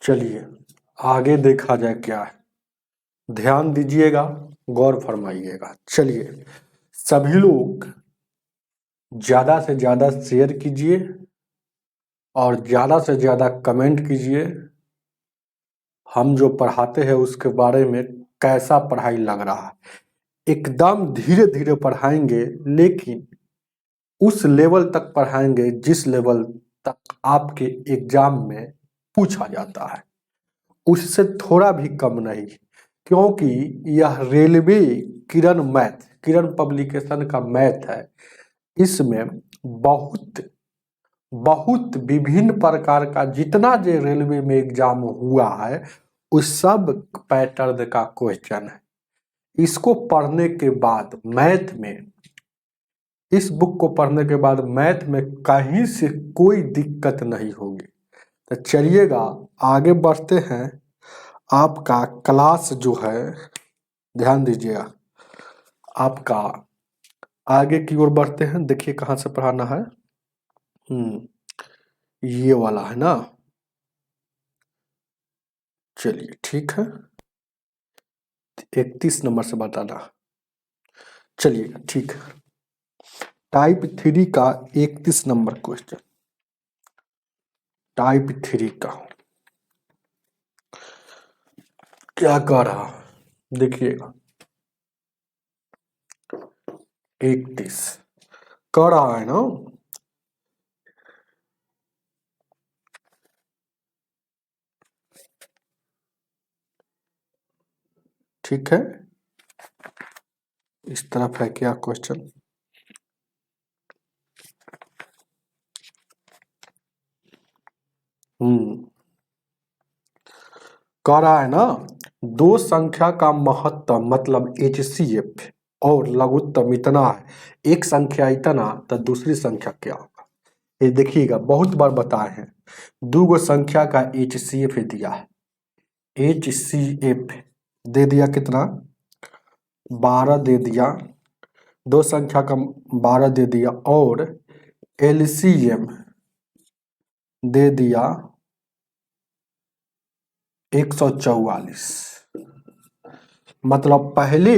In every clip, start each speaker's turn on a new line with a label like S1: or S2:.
S1: चलिए आगे देखा जाए क्या है, ध्यान दीजिएगा, गौर फरमाइएगा। चलिए सभी लोग ज़्यादा से ज़्यादा शेयर कीजिए और ज़्यादा से ज़्यादा कमेंट कीजिए। हम जो पढ़ाते हैं उसके बारे में कैसा पढ़ाई लग रहा है। एकदम धीरे धीरे पढ़ाएंगे, लेकिन उस लेवल तक पढ़ाएंगे जिस लेवल तक आपके एग्जाम में पूछा जाता है, उससे थोड़ा भी कम नहीं, क्योंकि यह रेलवे किरण पब्लिकेशन का मैथ है। इसमें बहुत बहुत विभिन्न प्रकार का जितना जो रेलवे में एग्जाम हुआ है उस सब पैटर्न का क्वेश्चन है। इसको पढ़ने के बाद मैथ में, इस बुक को पढ़ने के बाद मैथ में कहीं से कोई दिक्कत नहीं होगी। तो चलिएगा आगे बढ़ते हैं। आपका क्लास जो है, ध्यान दीजिएगा, आपका आगे की ओर बढ़ते हैं। देखिए कहाँ से पढ़ाना है। ये वाला है ना। चलिए ठीक है, 31 नंबर से बताना। चलिए ठीक है, टाइप 3 का 31 नंबर क्वेश्चन, टाइप 3 का क्या कह रहा देखिएगा। 31 कह रहा है ना, ठीक है। इस तरफ है क्या क्वेश्चन, कह रहा है ना, दो संख्या का महत्तम मतलब HCF और लघुत्तम इतना है, एक संख्या इतना तो दूसरी संख्या क्या होगा। ये देखिएगा बहुत बार बताए हैं, दो गो संख्या का HCF दिया है। HCF दे दिया कितना, 12 दे दिया, दो संख्या का 12 दे दिया, और LCM दे दिया 144। मतलब पहले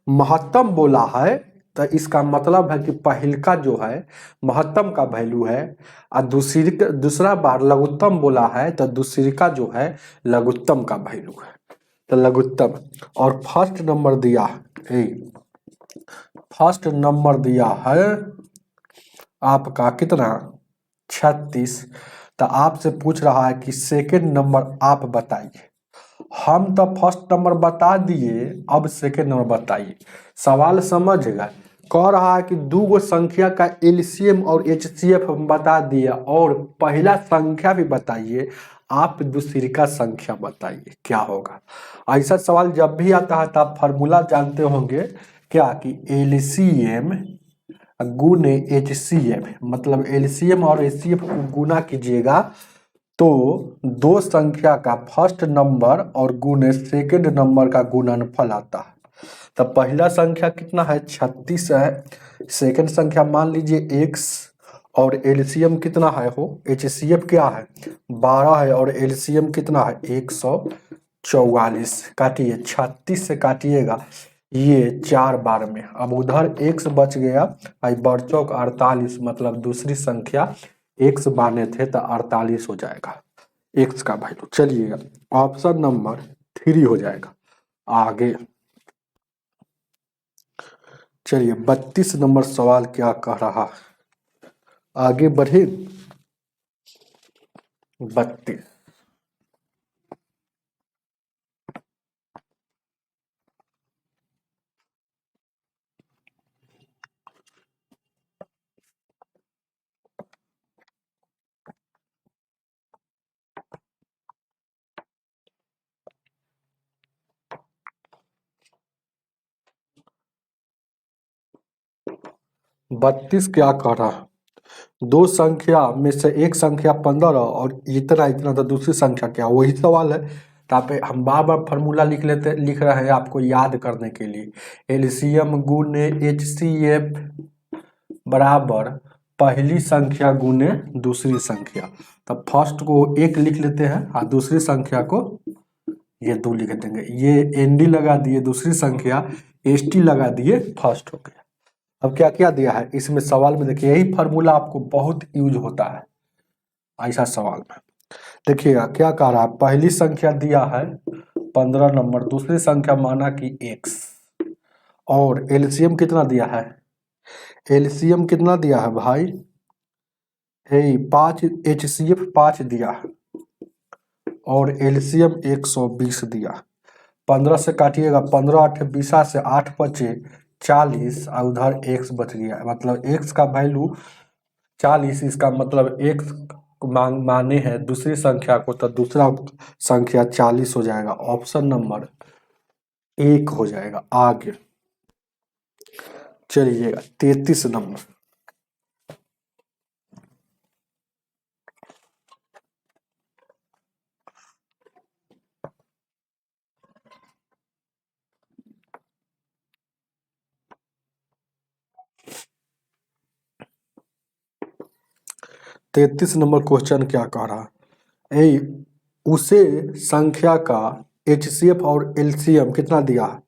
S1: महत्तम बोला है तो इसका मतलब है कि पहल का जो है महत्तम का वैल्यू है, और दूसरा बार लघुत्तम बोला है तो दूसरी का जो है लघुत्तम का वैल्यू है, तो लघुत्तम। और फर्स्ट नंबर दिया है, फर्स्ट नंबर दिया है आपका कितना, 36। तो आपसे पूछ रहा है कि सेकंड नंबर आप बताइए। हम तो फर्स्ट नंबर बता दिए, अब सेकंड नंबर बताइए। सवाल समझ गए, कह रहा है कि दो गो संख्या का LCM और HCF हम बता दिए, और पहला संख्या भी बताइए, आप दूसरी का संख्या बताइए क्या होगा। ऐसा सवाल जब भी आता है तो आप फार्मूला जानते होंगे क्या, कि LCM गुने HCF, मतलब LCM और HCF को गुना कीजिएगा तो दो संख्या का फर्स्ट नंबर और गुने सेकंड नंबर का गुणनफल आता है। तो पहला संख्या कितना है, 36 है, सेकंड संख्या मान लीजिए x, और LCM कितना है, हो HCF क्या है 12 है, और LCM कितना है 144। काटिए, 36 से काटिएगा ये 4 बार में, अब उधर x बच गया, बड़चौक 48, मतलब दूसरी संख्या x माने थे तो 48 हो जाएगा x का वैल्यू। चलिएगा ऑप्शन नंबर 3 हो जाएगा। आगे चलिए 32 नंबर सवाल क्या कह रहा है, आगे बढ़े। 32 32 क्या कह रहा है, दो संख्या में से एक संख्या 15 और इतना इतना तो दूसरी संख्या क्या, वही सवाल है। तो आप हम बार बार फार्मूला लिख रहे हैं आपको याद करने के लिए। LCM गुने HCF बराबर पहली संख्या गुने दूसरी संख्या। तब फर्स्ट को 1 लिख लेते हैं और दूसरी संख्या को ये 2 लिख देंगे। ये एनडी लगा दिए दूसरी संख्या, एसटी लगा दिए फर्स्ट हो गया। अब क्या क्या दिया है इसमें सवाल में, देखिए यही फार्मूला आपको बहुत यूज होता है ऐसा सवाल में। देखिएगा क्या कह रहा है, पहली संख्या दिया है 15 नंबर, दूसरी संख्या माना कि x, और एलसीएम कितना दिया है, एलसीएम कितना दिया है भाई, 5 HCF 5 दिया है और एलसीएम 120 दिया। 15 से काटिएगा, 15 8 20 से 8 बचे 40 और उधर x बच गया, मतलब x का वैल्यू 40, इसका मतलब x माने है दूसरी संख्या को, तो दूसरा संख्या 40 हो जाएगा। ऑप्शन नंबर 1 हो जाएगा। आगे चलिएगा 33 नंबर। तैतीस नंबर क्वेश्चन क्या कह रहा है, उसे संख्या का HCF और LCM कितना दिया है,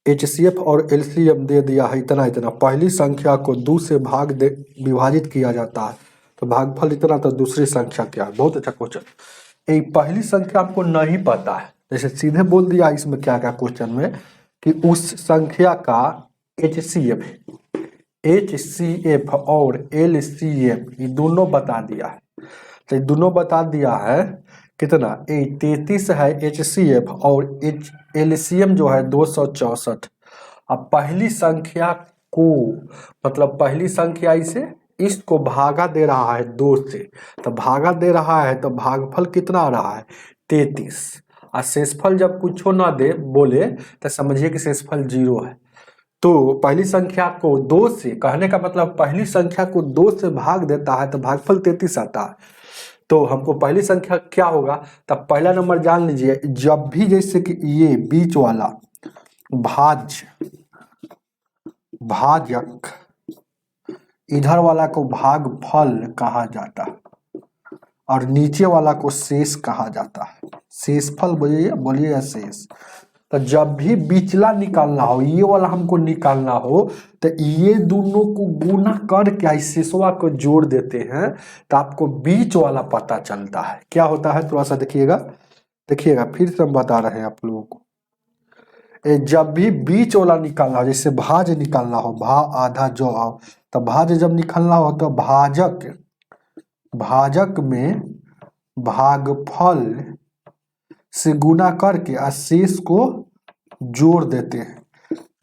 S1: HCF और LCM दे दिया है इतना इतना। पहली संख्या को 2 से विभाजित किया जाता है, तो भागफल इतना, तो दूसरी संख्या क्या है। बहुत अच्छा क्वेश्चन। पहली संख्या आपको नहीं पता है, जैसे सीधे बोल दिया इसमें क्या क्या क्वेश्चन में कि उस संख्या का HCF और LCM ये दोनों बता दिया है। तो दोनों बता दिया है कितना, 33 है HCF और LCM जो है 264। अब पहली संख्या को, मतलब पहली संख्या इसे इसको भागा दे रहा है 2 से, तो भागा दे रहा है तो भागफल कितना आ रहा है 33, और शेषफल जब कुछ ना दे बोले तो समझिए कि शेषफल 0 है। तो पहली संख्या को 2 से, कहने का मतलब पहली संख्या को 2 से भाग देता है तो भागफल 33 आता है। तो हमको पहली संख्या क्या होगा, तब पहला नंबर जान लीजिए, जब भी जैसे कि ये बीच वाला भाजक, इधर वाला को भागफल कहा जाता है और नीचे वाला को शेष कहा जाता है। शेषफल बोलिए या शेष। तो जब भी बिचला निकालना हो, ये वाला हमको निकालना हो, तो ये दोनों को गुना करके शेषवा को जोड़ देते हैं, तो आपको बीच वाला पता चलता है। क्या होता है थोड़ा सा देखिएगा फिर से हम बता रहे हैं आप लोगों को। जब भी बीच वाला निकालना हो, जैसे भाज निकालना हो, भा आधा जो हो, तो भाज जब निकालना हो तो भाजक में भागफल से गुना करके शेष को जोड़ देते हैं।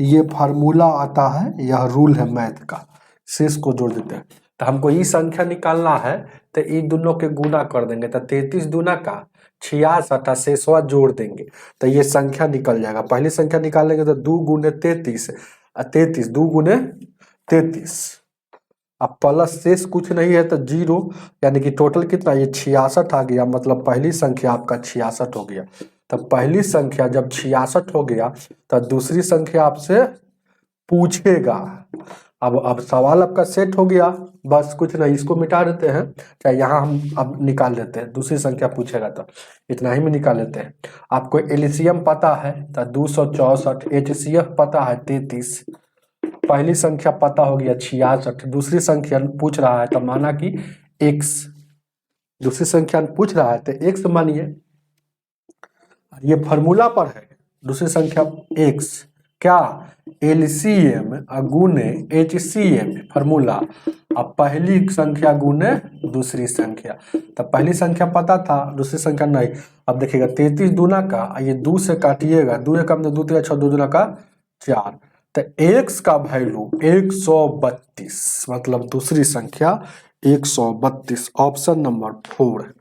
S1: ये फार्मूला आता है, यह रूल है मैथ का, शेष को जोड़ देते हैं। तो हमको ये संख्या निकालना है, तो इन दोनों के गुना कर देंगे, तो 33 दूना का 66, शेषवा जोड़ देंगे तो ये संख्या निकल जाएगा। पहली संख्या निकालेंगे तो 2 गुने 33, 33 2 गुने 33, अब प्लस शेष कुछ नहीं है तो 0, यानी कि टोटल कितना, ये 66 आ गया, मतलब पहली संख्या आपका 66 हो गया। तब पहली संख्या जब 66 हो गया तो दूसरी संख्या आपसे पूछेगा। अब सवाल आपका सेट हो गया, बस कुछ नहीं, इसको मिटा देते हैं, चाहे यहाँ हम अब निकाल लेते हैं, दूसरी संख्या पूछेगा तो इतना ही में निकाल लेते हैं। आपको एलसीएम पता है तो 264, HCF पता है 33, पहली संख्या पता हो गया 66, दूसरी संख्या पूछ रहा है तो माना कि x, दूसरी संख्या पूछ रहा है तो x मानिए, ये फॉर्मूला पर है। दूसरी संख्या x क्या, LCM गुने HCM फॉर्मूला, अब पहली संख्या गुने दूसरी संख्या, तब पहली संख्या पता था, दूसरी संख्या नहीं। अब देखिएगा 33 दूना का, ये 2 से काटिएगा, 2 एकम 2 3 6 2 दूना का 4, तो x का वैल्यू 132, मतलब दूसरी संख्या 132। ऑप्शन नंबर 4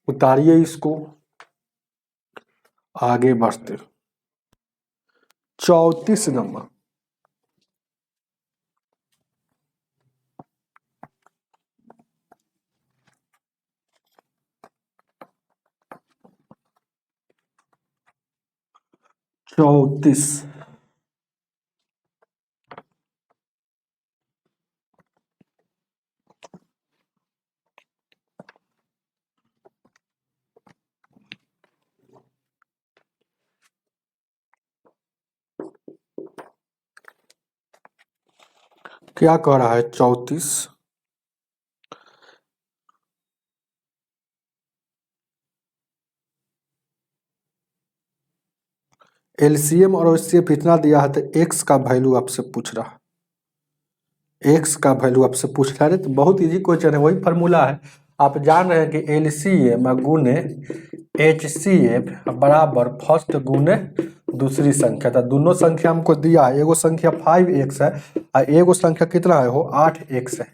S1: उतारिए इसको, आगे बढ़ते। 34 नंबर। चौतीस, क्या कह रहा है 34। एलसीएम और एचसीएफ इतना दिया है तो एक्स का वैल्यू आपसे पूछ रहा है, एक्स का वैल्यू आपसे पूछ रहा है। तो बहुत इजी क्वेश्चन है, वही फार्मूला है। आप जान रहे हैं कि एलसीएम गुने एचसीएफ बराबर फर्स्ट गुने दूसरी संख्या। तो दोनों संख्या हमको दिया है, एगो संख्या 5x है और एगो संख्या कितना है वो 8x है।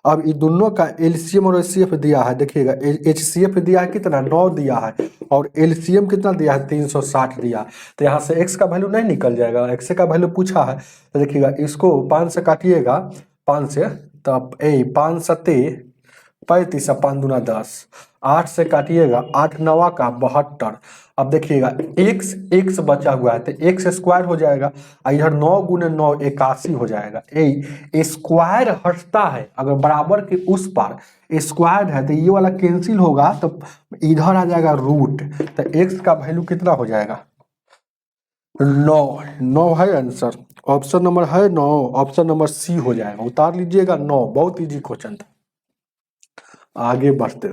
S1: अब ये दोनों का एलसीएम और एचसीएफ दिया है, देखिएगा एचसीएफ दिया है कितना 9 दिया है और एलसीएम कितना दिया है 360 दिया। तो यहाँ से एक्स का वैल्यू नहीं निकल जाएगा, एक्स का वैल्यू पूछा है। तो देखिएगा इसको 5 से काटिएगा, 5 से, तब 5 सत्ते 35 और 5 दूना 10, 8 से काटिएगा 8 नवा का 72। अब देखिएगा एक्स एक्स बचा हुआ है तो एक्स स्क्वायर हो जाएगा, इधर 9 गुने 9 81 हो जाएगा। ए स्क्वायर हटता है अगर बराबर के उस पार स्क्वायर है तो ये वाला कैंसिल होगा, तो इधर आ जाएगा रूट। तो एक्स का वैल्यू कितना हो जाएगा 9। 9 है आंसर, ऑप्शन नंबर है 9, ऑप्शन नंबर सी हो जाएगा। उतार लीजिएगा 9। बहुत इजी क्वेश्चन था। आगे बढ़ते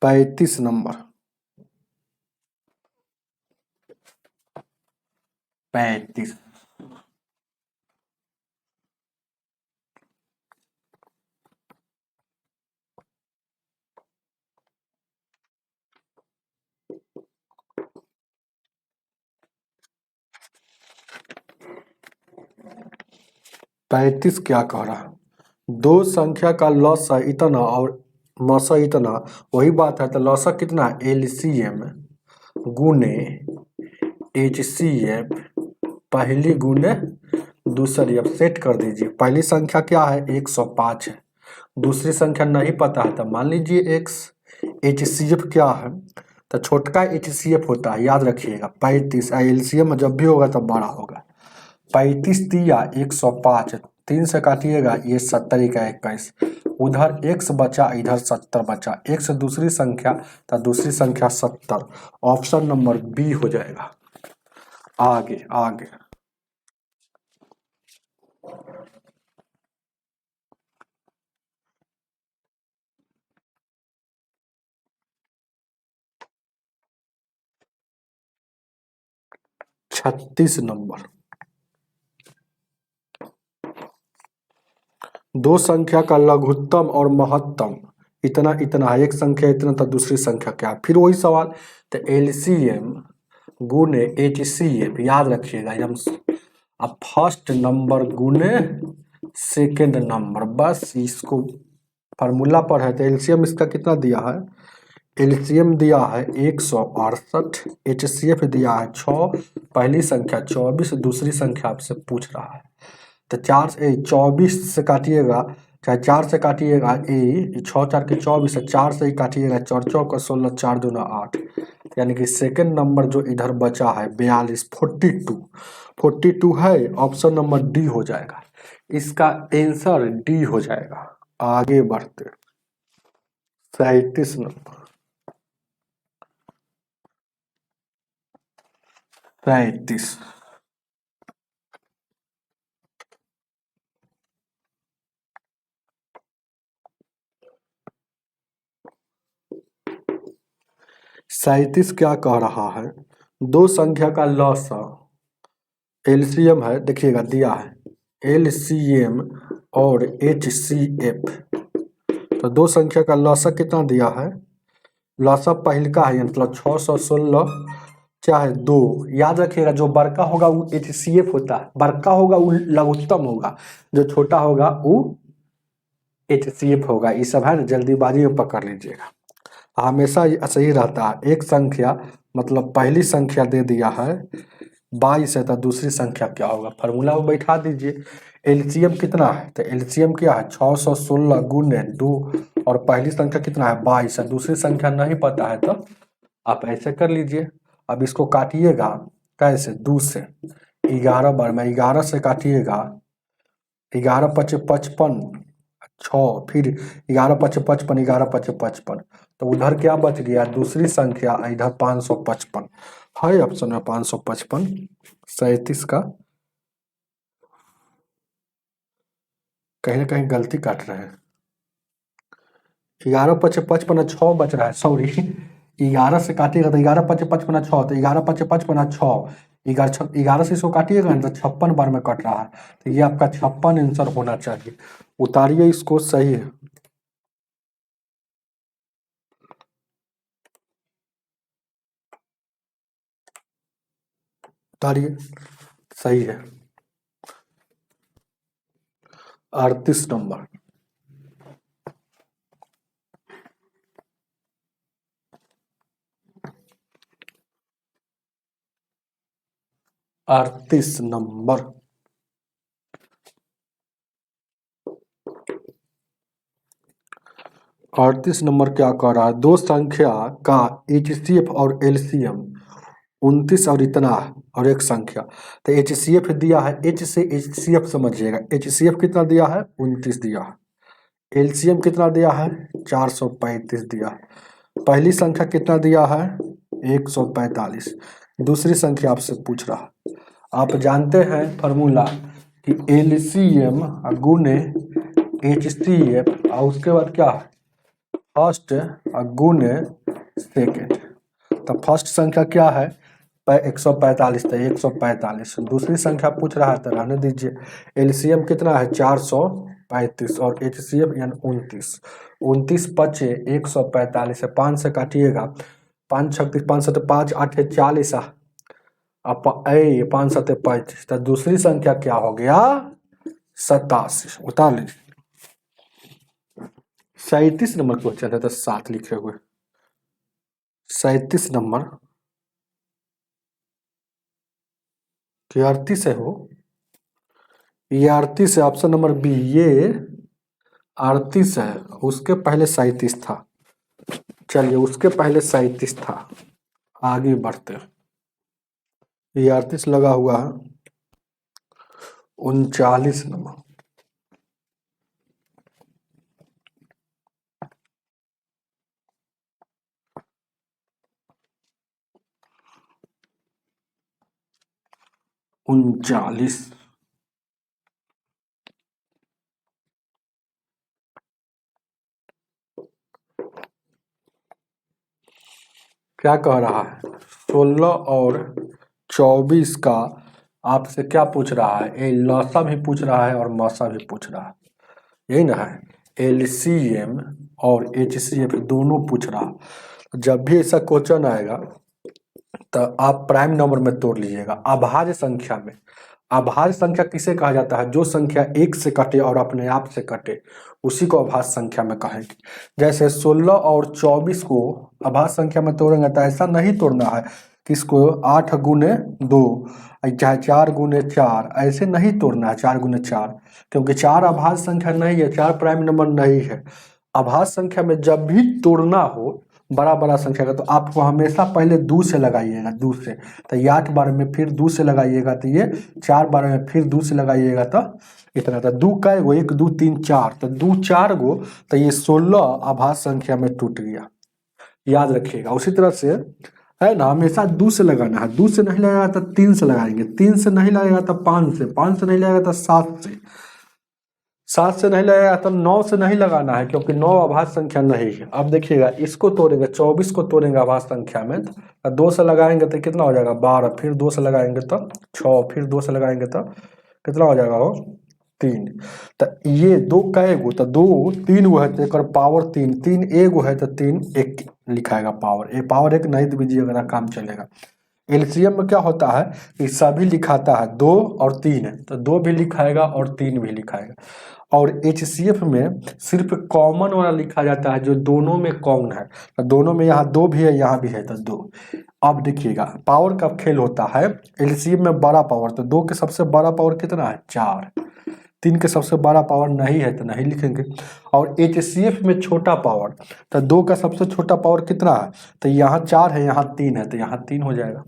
S1: 35 नंबर। 35 35 क्या कह रहा है, दो संख्या का लॉसा इतना और मसा इतना, वही बात है। तो लॉसा कितना है एलसीएम गुने एचसीएफ पहली गुने दूसरी। अब सेट कर दीजिए, पहली संख्या क्या है 105 है, दूसरी संख्या नहीं पता है तो मान लीजिए एक्स। एचसीएफ क्या है तो छोटका एचसीएफ होता है, याद रखिएगा 35। एलसीएम जब भी होगा तब बड़ा होगा। 35 दिया 105, 3 से काटिएगा ये 70 का 21, उधर x बचा इधर 70 बचा, x दूसरी संख्या तो दूसरी संख्या 70। ऑप्शन नंबर बी हो जाएगा। आगे आगे 36 नंबर। दो संख्या का लघुत्तम और महत्तम इतना इतना है, एक संख्या इतना तो दूसरी संख्या क्या, फिर वही सवाल। तो एलसीएम गुने एचसीएफ, याद रखिएगा हम। अब फर्स्ट नंबर गुने सेकेंड नंबर, बस इसको फार्मूला पर है। तो एलसीएम इसका कितना दिया है, एलसीएम दिया है 168, एचसीएफ दिया है 6, पहली संख्या 24, दूसरी संख्या आपसे पूछ रहा है। तो 4 से 24 से काटिएगा, चाहे 4 से काटिएगा 6 4 के 24 है, 4 से ही काटिएगा 4 चौक 16, 4 दूना 8। यानी कि सेकंड नंबर जो इधर बचा है 42, 42 है। ऑप्शन नंबर डी हो जाएगा, इसका आंसर डी हो जाएगा। आगे बढ़ते 37 नंबर। 37 37 क्या कह रहा है, दो संख्या का लॉसा एलसीएम है, देखिएगा दिया है एलसीएम और एचसीएफ। तो दो संख्या का लॉसा कितना दिया है, लॉसा पहल का है मतलब 616 चाहे 2। याद रखिएगा जो बड़का होगा वो एचसीएफ होता है, बड़का होगा वो लघुत्तम होगा, जो छोटा होगा वो एचसीएफ होगा। ये सब है ना, जल्दीबाजी में पकड़ लीजिएगा, हमेशा सही रहता है। एक संख्या मतलब पहली संख्या दे दिया है 22 है तो दूसरी संख्या क्या होगा, फार्मूला में बैठा दीजिए। एलसीएम कितना है तो एलसीएम क्या है 616 गुने 2 और पहली संख्या कितना है 22 है, दूसरी संख्या नहीं पता है तो आप ऐसे कर लीजिए। अब इसको काटिएगा कैसे, 2 से 11 बार में 11 से काटिएगा 11 पचे 55, 6, फिर 11 पचे 55, 11 पचे 55, तो उधर क्या बच गया दूसरी संख्या, इधर 555। है ऑप्शन में 555 37 का। कहीं ना कहीं गलती काट रहे हैं। 11 पचे 55 6 बच रहा है, सॉरी 11 से काटिएगा तो 11 पचे 55 6, तो 11 पचे 55 6, 11 से इसको काटिएगा तो 56 बार में कट रहा है, तो ये आपका 56 आंसर होना चाहिए। उतारिए इसको, सही है, उतारिए, सही है। 38 नंबर। 38 नंबर। अड़तीस नंबर क्या कह रहा है, दो संख्या का HCF और LCM 29 और इतना है, और एक संख्या, तो HCF दिया है, H से HCF समझिएगा, HCF कितना दिया है 29 दिया है, LCM कितना दिया है 435 दिया है। पहली संख्या कितना दिया है 145, दूसरी संख्या आपसे पूछ रहा है। आप जानते हैं फॉर्मूला कि LCM गुने HCF और उसके बाद क्या है फर्स्ट गुने सेकेंड। तो फर्स्ट संख्या क्या है 145, तो 145, दूसरी संख्या पूछ रहा है तो रहने दीजिए। LCM कितना है 435 और HCF यानी 29, 29 पचे 145 है, 5 से काटिएगा, 5 छत्तीस 5 सत्तर 5 8 40, अब 5 सत्तर 35, तो दूसरी संख्या क्या हो गया 87, उतार लीजिए। 37 नंबर क्वेश्चन है तो 7 लिखे हुए। 37 नंबर क्या 38 है, हो ये 38 है, ऑप्शन नंबर बी, ये 38 है, उसके पहले 37 था। चलिए उसके पहले 37 था, आगे बढ़ते हैं। ये 38 लगा हुआ है। 39 नंबर। 39 क्या कह रहा है 16 और 24 का आपसे क्या पूछ रहा है, ये लसा भी पूछ रहा है और मसा भी पूछ रहा है, यही ना है। LCM और HCF दोनों पूछ रहा है। जब भी ऐसा क्वेश्चन आएगा तो आप प्राइम नंबर में तोड़ लीजिएगा। अभाज्य संख्या में, अभाज्य संख्या किसे कहा जाता है, जो संख्या एक से कटे और अपने आप से कटे, उसी को अभाज्य संख्या में कहेंगे। जैसे 16 और 24 को अभाज्य संख्या में तोड़ेंगे तो ऐसा नहीं तोड़ना है कि इसको 8 गुने 2 चाहे 4 गुने 4, ऐसे नहीं तोड़ना है 4 गुने 4, क्योंकि 4 अभाज्य संख्या नहीं है, 4 प्राइम नंबर नहीं है। अभाज्य संख्या में जब भी तोड़ना हो बड़ा बड़ा संख्या का, तो आपको हमेशा पहले 2 से लगाइएगा, 2 से, तो ये 8 बार में फिर 2 से लगाइएगा, तो ये 4 बार में फिर 2 से लगाइएगा, तो इतना था 2 का एगो 1 2 3 4, तो 2 4 गो, तो ये 16 अभाज्य संख्या में टूट गया, याद रखिएगा। उसी तरह से है ना, हमेशा 2 से लगाना है, 2 से नहीं लगाएगा तो 3 से लगाएंगे, 3 से नहीं लगेगा तो 5 से, 5 से नहीं लगेगा तो 7 से, 7 से नहीं लगेगा तो 9 से नहीं लगाना है, क्योंकि 9 अभाज्य संख्या नहीं है। अब देखिएगा इसको तोड़ेंगे, 24 को तोड़ेंगे अभाज्य संख्या में, तो 2 से लगाएंगे तो कितना हो जाएगा 12, फिर 2 से लगाएंगे तो 6, फिर 2 से लगाएंगे तो कितना हो जाएगा हो 3, तो ये 2 का एगो, तो 2 3 गो है तो एक पावर 3, 3 एगो है तो 3 1 लिखाएगा पावर, ये पावर 1 नहीं दीजिएगा ना काम चलेगा। LCM में क्या होता है कि सभी लिखाता है 2 और 3 है, तो 2 भी लिखाएगा और 3 भी लिखाएगा। और HCF में सिर्फ कॉमन वाला लिखा जाता है जो दोनों में कॉमन है, तो दोनों में यहाँ 2 भी है यहाँ भी है तो 2। अब देखिएगा पावर का खेल होता है, LCM में बड़ा पावर, तो 2 के सबसे बड़ा पावर कितना है 4, 3 के सबसे बड़ा पावर नहीं है तो नहीं लिखेंगे। और HCF में छोटा पावर, तो 2 का सबसे छोटा पावर कितना है, तो यहाँ 4 है यहाँ 3 है, तो यहाँ 3 हो जाएगा।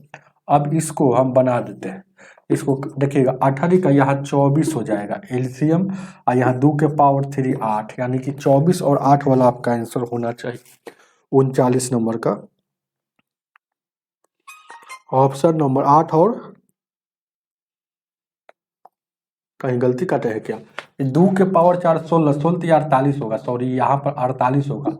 S1: अब इसको हम बना देते हैं, इसको देखिएगा 18 का यहाँ 24 हो जाएगा LCM, और यहाँ 2 के पावर 3 8, यानी कि 24 और 8 वाला आपका आंसर होना चाहिए 39 नंबर का। ऑप्शन नंबर 8 और कहीं गलती काटे है क्या? 2 के पावर 4 16, 16 या 48 होगा, सॉरी यहाँ पर 48 होगा,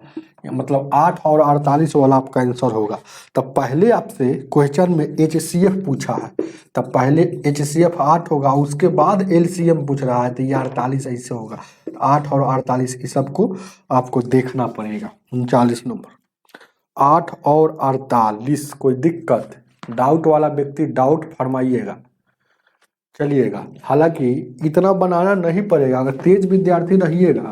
S1: मतलब 8 और 48 वाला आपका आंसर होगा। तब पहले आपसे क्वेश्चन में HCF पूछा है, तब पहले HCF 8 होगा, उसके बाद LCM पूछ रहा है, तो ये 48 ऐसे होगा। 8 और 48 इस सबको आपको देखना पड़ेगा। 39 नंबर 8 और 48, कोई दिक्कत? डाउट वाला व्यक्ति डाउट फरमाइएगा, चलिएगा। हालांकि इतना बनाना नहीं पड़ेगा, अगर तेज विद्यार्थी रहिएगा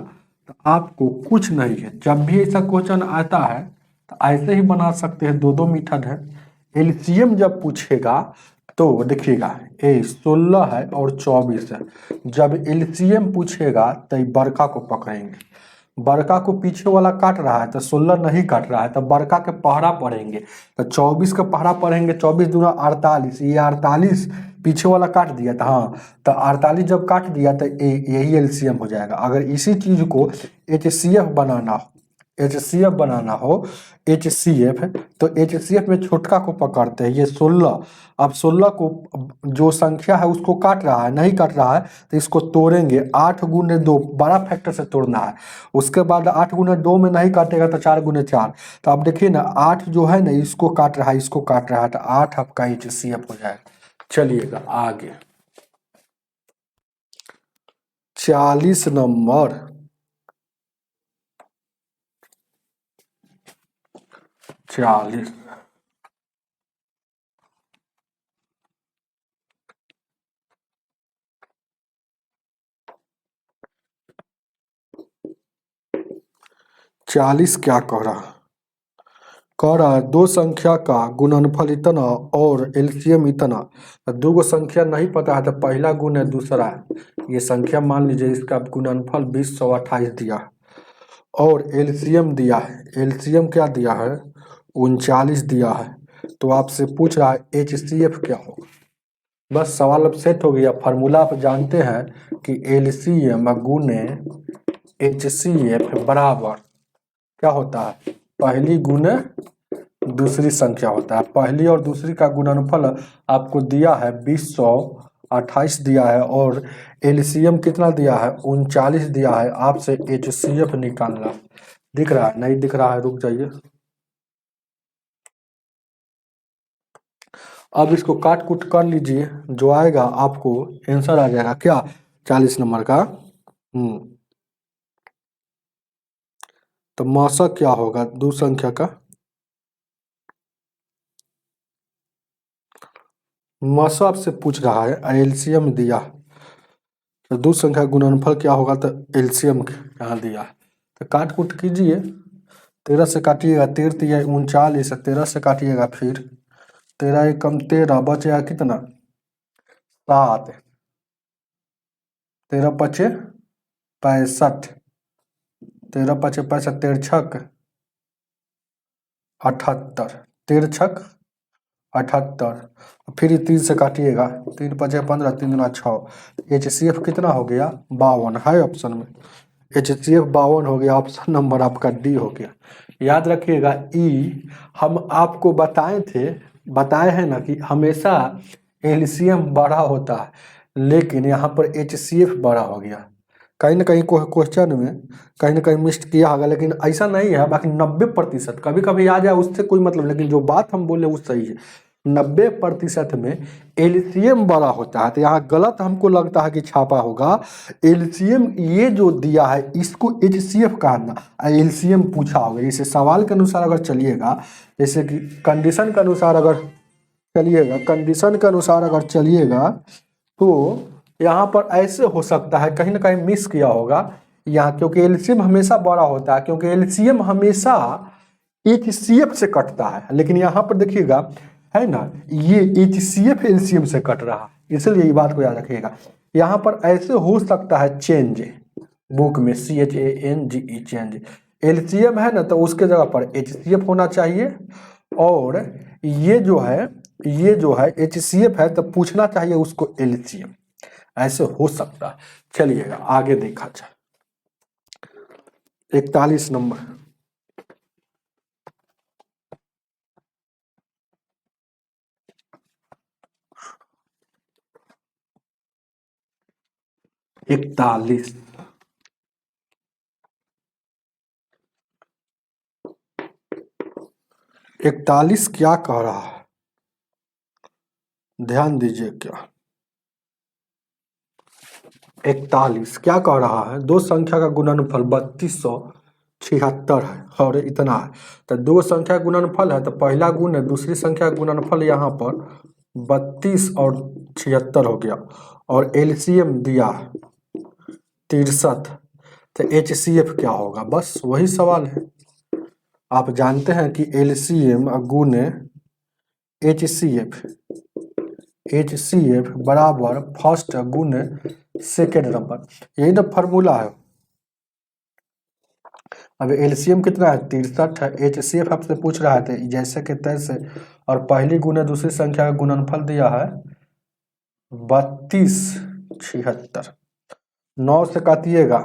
S1: तो आपको कुछ नहीं है, जब भी ऐसा क्वेश्चन आता है तो ऐसे ही बना सकते हैं, 2 मेथड है। एलसीएम जब पूछेगा तो देखिएगा, ए 16 है और 24 है, जब एलसीएम पूछेगा तो ये बड़का को पकड़ेंगे, बड़का को पीछे वाला काट रहा है तो 16 नहीं काट रहा है, तो बड़का के पहरा पढ़ेंगे, तो 24 का पहरा पढ़ेंगे, 24 दूना 48, ये 48 पीछे वाला काट दिया था, हाँ, तो 48 जब काट दिया तो यही एलसीएम हो जाएगा। अगर इसी चीज को एचसीएफ बनाना हो, एचसीएफ बनाना हो, एचसीएफ, तो एचसीएफ में छोटका को पकड़ते हैं, ये 16, अब 16 को जो संख्या है उसको काट रहा है, नहीं काट रहा है, तो इसको तोड़ेंगे, 8 गुने 2, बड़ा फैक्टर से तोड़ना है। उसके बाद 8 गुने 2 में नहीं काटेगा तो 4 गुने 4, तो अब देखिए ना, 8 जो है ना इसको काट रहा है, इसको काट रहा है, तो 8 आपका एचसीएफ हो जाएगा। चलिएगा आगे, 40 नंबर 40, क्या कह रहा है दो संख्या का गुणनफल इतना और एलसीएम इतना। दो गो संख्या नहीं पता है तो पहला गुण है दूसरा है, ये संख्या मान लीजिए, इसका गुणनफल 2028 दिया है और एलसीएम दिया है, एलसीएम क्या दिया है, 39 दिया है, तो आपसे पूछ रहा है एचसीएफ क्या होगा। बस सवाल अब सेट हो गया, फार्मूला आप जानते हैं कि एलसीएम गुने एचसीएफ बराबर क्या होता है, पहली गुने दूसरी संख्या होता है। पहली और दूसरी का गुणनफल आपको दिया है 2028 दिया है, और एलसीएम कितना दिया है, 39 दिया है, आपसे एचसीएफ निकालना। दिख रहा है? नहीं दिख रहा है, रुक जाइए। अब इसको काट कूट कर लीजिए, जो आएगा आपको आंसर आ जाएगा क्या, 40 नंबर का। तो मौसक क्या होगा दो संख्या का, मौसक आपसे पूछ रहा है, एलसीएम दिया, तो दो संख्या गुणनफल क्या होगा, तो एलसीएम यहाँ दिया है, तो काट कूट कीजिए। 13 से काटिएगा, 13 तिया 39, 13 से काटिएगा, फिर 13 एकम 13, बचेगा कितना, 7, 13 पचे 65, 13 पचे 65, 13 छक 78, 13 छक 78, फिर ये 3 से काटिएगा, 3 पचे 15, 3 दूना 6, एचसीएफ कितना हो गया, 52 है ऑप्शन में, एचसीएफ 52 हो गया, ऑप्शन नंबर आपका डी हो गया। याद रखिएगा ई, हम आपको बताए हैं ना कि हमेशा एलसीएम बड़ा होता है, लेकिन यहाँ पर एचसीएफ बड़ा हो गया, कहीं ना कहीं क्वेश्चन में कहीं ना कहीं मिस किया होगा, लेकिन ऐसा नहीं है। बाकी 90% कभी कभी आ जाए उससे कोई मतलब, लेकिन जो बात हम बोले वो सही है, 90% में एलसीएम बड़ा होता है, तो यहाँ गलत हमको लगता है कि छापा होगा। एलसीएम ये जो दिया है इसको एचसीएफ कहना, एलसीएम पूछा होगा, जैसे सवाल के अनुसार अगर चलिएगा, जैसे कि कंडीशन के अनुसार अगर चलिएगा, कंडीशन के अनुसार अगर चलिएगा, तो यहाँ पर ऐसे हो सकता है, कहीं ना कहीं मिस किया होगा यहाँ, क्योंकि एलसीएम हमेशा बड़ा होता है, क्योंकि एलसीएम हमेशा एचसीएफ से कटता है, लेकिन यहाँ पर देखिएगा है ना, ये एचसीएफ एलसीएम से कट रहा है, इसलिए ये बात को याद रखिएगा। यहाँ पर ऐसे हो सकता है चेंज, बुक में CHANGE चेंज, एलसीएम है ना, तो उसके जगह पर एचसीएफ होना चाहिए, और ये जो है एचसीएफ है, तो पूछना चाहिए उसको एलसीएम, ऐसे हो सकता है। चलिएगा आगे देखा जाए, 41 नंबर, 41 41 क्या कह रहा है, ध्यान दीजिए। क्या 41 क्या कह रहा है, दो संख्या का गुणनफल 3276 है और इतना है। तो दो संख्या का गुणनफल है तो पहला गुण है, दूसरी संख्या का गुणनफल यहाँ पर 32 और 76 हो गया और एलसीएम दिया 63। तो एचसीएफ क्या होगा, बस वही सवाल है। आप जानते हैं कि एलसीएम गुने एचसीएफ बराबर फर्स्ट गुने सेकेंड नंबर, यही ना फॉर्मूला है। अब एलसीएम कितना है 63 है, एचसीएफ आपसे पूछ रहा है जैसे कि तैसे, और पहली गुने दूसरी संख्या का गुणनफल दिया है 3276। 9 से काटिएगा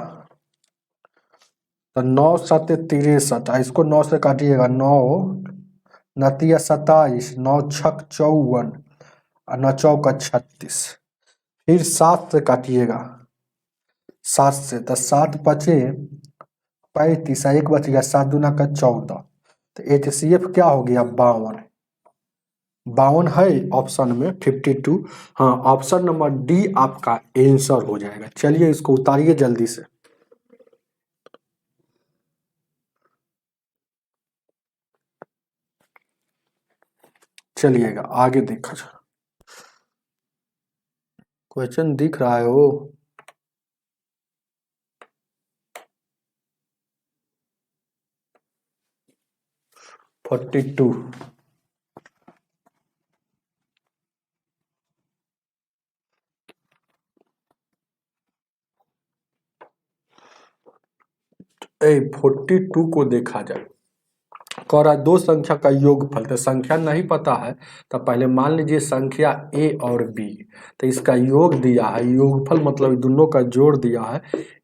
S1: तो 9 7 63, इसको 9 से काटिएगा 9 9 27, 9 6 54 और 9 चौका 36। फिर 7 से काटिएगा, 7 से तो 7 5 35, एक बच गया 7 दूना का 14। तो एचसीएफ क्या हो गया 52। 52 है ऑप्शन में 52। हाँ, ऑप्शन नंबर डी आपका आंसर हो जाएगा। चलिए इसको उतारिए जल्दी से। चलिएगा आगे देखा जाए, क्वेश्चन दिख रहा है वो। ए 42 को देखा जाए, कह रहा है दो संख्या का योगफल। तो संख्या नहीं पता है तो पहले मान लीजिए संख्या ए और बी, तो इसका योग दिया है, योगफल मतलब दोनों का जोड़ दिया है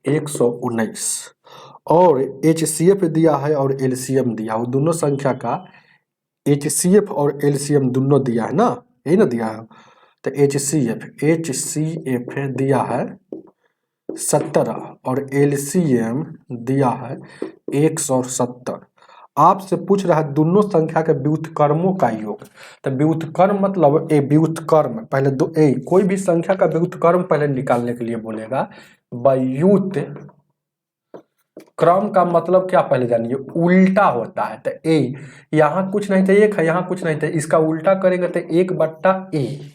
S1: 119, और एचसीएफ दिया है और एलसीएम दिया है, वो दोनों संख्या का एचसीएफ और एलसीएम दोनों दिया है ना, यही ना दिया है। तो एचसीएफ दिया है 17 और एलसीएम दिया है 170। आपसे पूछ रहा है दोनों संख्या के व्युत्क्रमों का योग। तो व्युत्क्रम मतलब व्युत्क्रम पहले कोई भी संख्या का व्युत्क्रम पहले निकालने के लिए बोलेगा। व्युत्क्रम का मतलब क्या पहले जानिए, उल्टा होता है। तो यहाँ कुछ नहीं था एक है, यहाँ कुछ नहीं था, इसका उल्टा करेंगे तो 1/a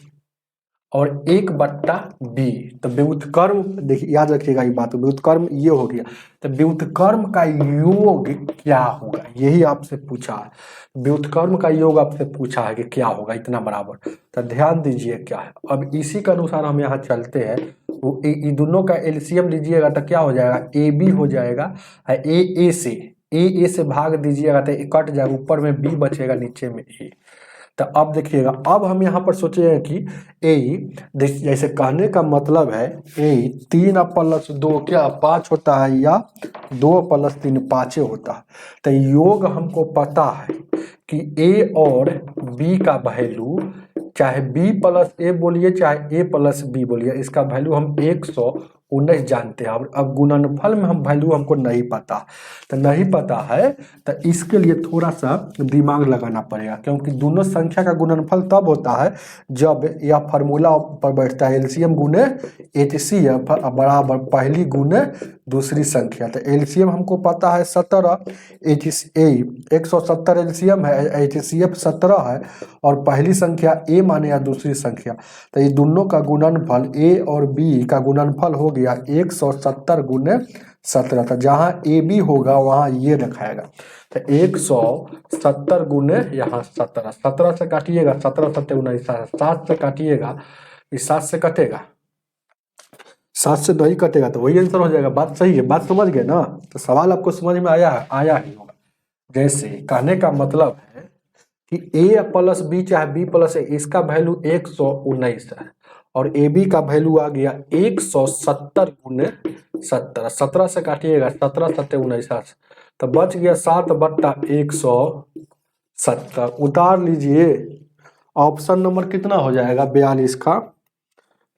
S1: और 1/b। तो व्युत्क्रम देखिए, याद रखिएगा ये बात, व्युत्क्रम ये हो गया। तो व्युत्क्रम का योग क्या होगा, यही आपसे पूछा है। व्युत्क्रम का योग आपसे पूछा है कि क्या होगा इतना बराबर। तो ध्यान दीजिए क्या है, अब इसी के अनुसार हम यहाँ चलते हैं। वो दोनों का एलसीएम लीजिएगा तो क्या हो जाएगा, ए बी हो जाएगा। ए से भाग दीजिएगा तो कट जाएगा, ऊपर में बी बचेगा, नीचे में ए। तो अब देखिएगा, अब हम यहाँ पर सोचे हैं कि जैसे कहने का मतलब है 3 + 2 क्या 5 होता है, या 2 + 3 5 होता है। तो योग हमको पता है कि ए और बी का वैल्यू, चाहे बी प्लस ए बोलिए चाहे ए प्लस बी बोलिए, इसका वैल्यू हम 119 जानते हैं। अब गुणनफल में हम वैल्यू हमको नहीं पता, तो नहीं पता है तो इसके लिए थोड़ा सा दिमाग लगाना पड़ेगा, क्योंकि दोनों संख्या का गुणनफल तब होता है जब यह फार्मूला पर बैठता है, एलसीएम गुने एचसीएफ बराबर पहली गुने दूसरी संख्या। तो एलसीएम हमको पता है 17, 170 एलसीएम है, एचसीएफ 17 है, और पहली संख्या ए माने या दूसरी संख्या। तो ये दोनों का गुणनफल ए और बी का गुणनफल हो गया 170 गुने 17। तो जहाँ ए बी होगा वहाँ ये रखाएगा। तो 170 गुने यहाँ 17, 17 से काटिएगा, 17 7 19, 7 से काटिएगा, इस 7 से कटेगा, 7 से नहीं कटेगा, तो वही आंसर हो जाएगा। बात सही है, बात समझ गए ना। तो सवाल आपको समझ में आया ही होगा। जैसे कहने का मतलब है कि ए प्लस बी चाहे बी प्लस ए, इसका वैल्यू 119 है और ए बी का वैल्यू आ गया 170 गुने 17। 17 से काटिएगा, 17 7 19, तो बच गया 7/170। उतार लीजिए, ऑप्शन नंबर कितना हो जाएगा 42 का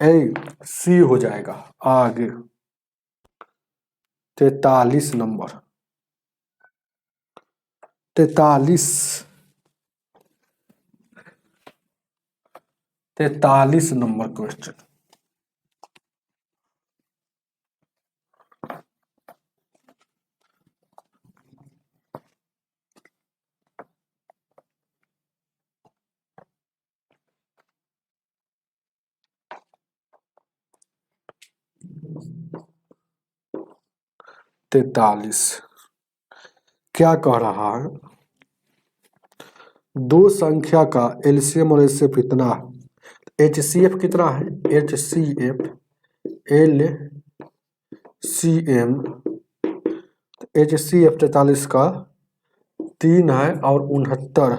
S1: सी हो जाएगा। आगे 43 नंबर, 43 नंबर क्वेश्चन। तैतालीस क्या कह रहा है, दो संख्या का एलसीएम और एचसीएफ कितना है। एचसीएफ कितना है, एचसीएफ एलसीएम, एचसीएफ 43 का 3 है और 69,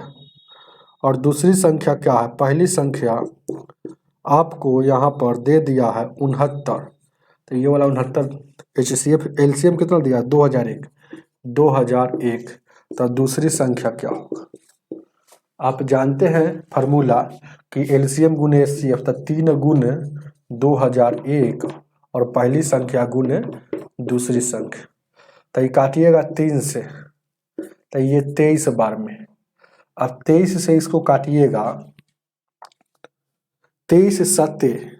S1: और दूसरी संख्या क्या है, पहली संख्या आपको यहाँ पर दे दिया है 69, तो ये वाला 69 एचसीएफ एलसीएम कितना दिया 2001, 2001, तो दूसरी संख्या क्या होगा। आप जानते हैं फार्मूला कि एलसीएम गुने एचसीएफ, तो 3 गुने 2001 और पहली संख्या गुने दूसरी संख्या, तो ये काटिएगा 3 से, तो ये 23 बार में। अब 23 से इसको काटिएगा, 23 सत्ते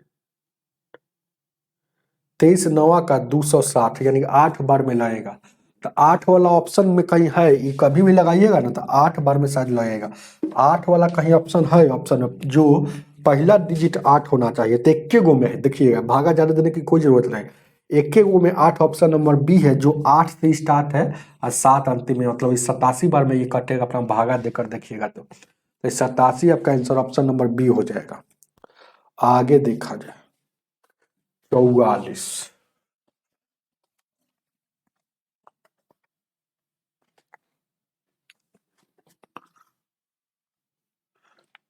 S1: 23 नवा का 260, यानी 8 बार में लगेगा। तो 8 वाला ऑप्शन में कहीं है, ये कभी भी लगाइएगा ना तो 8 बार में शायद लगेगा। 8 वाला कहीं ऑप्शन है, ऑप्शन जो पहला डिजिट 8 होना चाहिए, तो इक्के गो में है, देखिएगा भागा ज्यादा देने की कोई जरूरत नहीं, इक्के गो में 8 ऑप्शन नंबर बी है, जो 8 से स्टार्ट है और 7 अंतिम में, मतलब 87 बार में ये कटेगा, अपना भागा देकर देखिएगा तो 87 आपका आंसर ऑप्शन नंबर बी हो जाएगा। आगे देखा जाए 44,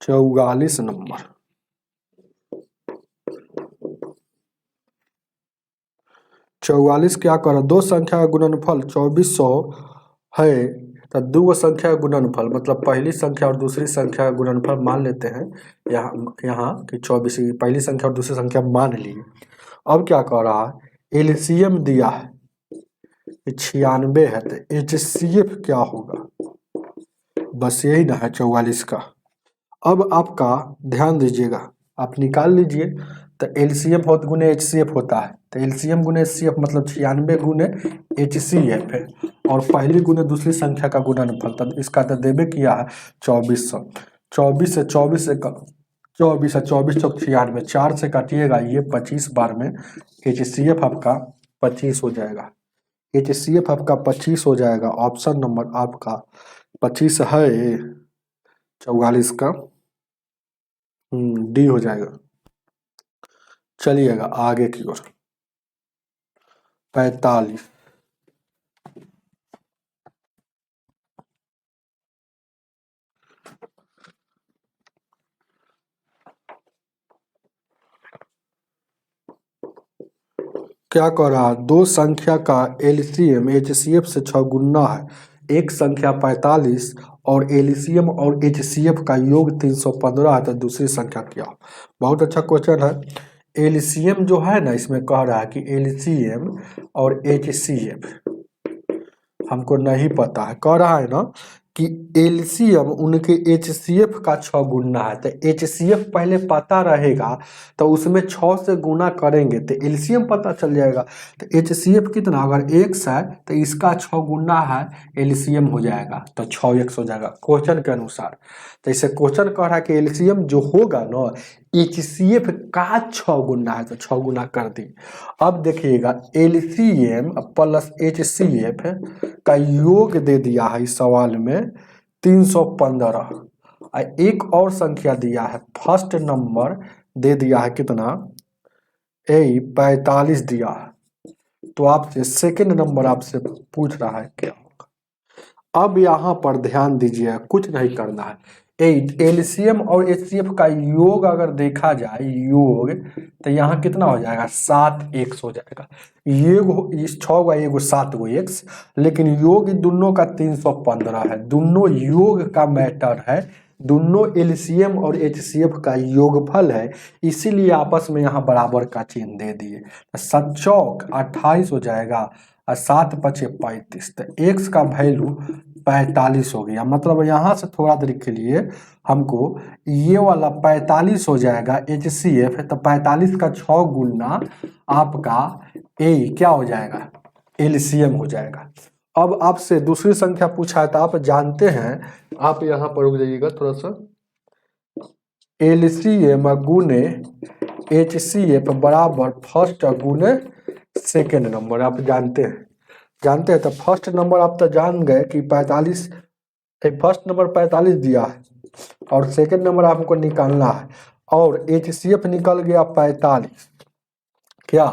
S1: 44 नंबर, 44 क्या कर, दो संख्या का गुणनफल 2400 है, तो दो संख्या का गुणनफल मतलब पहली संख्या और दूसरी संख्या का गुणनफल मान लेते हैं यहाँ कि 24, पहली संख्या और दूसरी संख्या मान लिए। अब क्या कह रहा है, एलसीएम दिया है 96 है, तो एचसीएफ क्या होगा, बस यही ना है 44 का। अब आपका ध्यान दीजिएगा, आप निकाल लीजिए, तो एलसीएम गुने एचसीएफ होता है, तो एलसीएम गुने एचसीएफ मतलब 96 गुने एचसीएफ है, और पहली गुने दूसरी संख्या का गुणनफल, तब इसका तो देवे किया है 2400, 24 से 24 से 24 चौक 96, 4 से काटिएगा ये 25 बार में, एचसीएफ आपका 25 हो जाएगा, एचसीएफ आपका 25 हो जाएगा। ऑप्शन नंबर आपका 25 है 44 का, डी हो जाएगा। चलिएगा आगे की ओर 45, क्या कह रहा है, दो संख्या का एलसीएम एचसीएफ से 6 गुना है, एक संख्या 45 और एलसीएम और एचसीएफ का योग 315 है, तो दूसरी संख्या क्या। बहुत अच्छा क्वेश्चन है। एलसीएम जो है ना, इसमें कह रहा है कि एलसीएम और एचसीएफ हमको नहीं पता है, कह रहा है ना कि एलसीएम उनके एचसीएफ का 6 गुना है, तो एचसीएफ पहले पता रहेगा, तो उसमें 6 से गुना करेंगे तो एलसीएम पता चल जाएगा। तो एचसीएफ कितना, अगर x है तो इसका 6 गुना है, एलसीएम हो जाएगा, तो 6x हो जाएगा क्वेश्चन के अनुसार। तो इसे क्वेश्चन कह रहा है कि एलसीएम जो होगा ना एचसीएफ का 6 गुना है, तो 6 गुना कर दी। अब देखिएगा एलसीएम प्लस एचसीएफ का योग दे दिया है इस सवाल में 315, एक और संख्या दिया है, फर्स्ट नंबर दे दिया है कितना 45 दिया है, तो आपसे सेकंड नंबर आपसे पूछ रहा है क्या होगा। अब यहाँ पर ध्यान दीजिए, कुछ नहीं करना है, एलसीएम और एचसीएफ का योग अगर देखा जाए योग, तो यहाँ कितना हो जाएगा 7x हो जाएगा, ये इस 6 का एगो 7 गो x, लेकिन योग दोनों का 315 है, दोनों योग का मैटर है, दोनों एलसीएम और एचसीएफ का योगफल है, इसीलिए आपस में यहाँ बराबर का चिन्ह दे दिए। 7 चौक 28 हो जाएगा और 7 पचे 35, तो x का वैल्यू 45 हो गया। मतलब यहाँ से थोड़ा देर के लिए हमको ये वाला 45 हो जाएगा HCF है, तो 45 का 6 गुना आपका A क्या हो जाएगा, LCM हो जाएगा। अब आपसे दूसरी संख्या पूछा है, तो आप जानते हैं, आप यहाँ पर रुक जाइएगा थोड़ा सा, LCM गुने HCF बराबर फर्स्ट गुने सेकेंड नंबर, आप जानते हैं। तो फर्स्ट नंबर आप तो जान गए कि 45, फर्स्ट नंबर 45 दिया है और सेकेंड नंबर आपको निकालना है, और HCF निकल गया 45 क्या,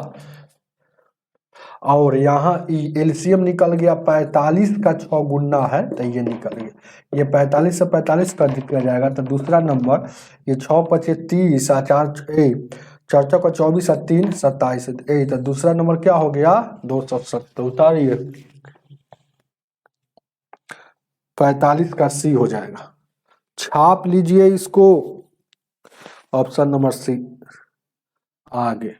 S1: और यहाँ LCM निकल गया 45 का 6 गुना है, तो ये निकल गया, ये 45 से 45 कर दिया जाएगा। तो दूसरा नंबर ये 6 पचे 30 और 4 4 का 24 और 3 27, तो दूसरा नंबर क्या हो गया 270, उतारिए 45 का C हो जाएगा। छाप लीजिए इसको, ऑप्शन नंबर सी। आगे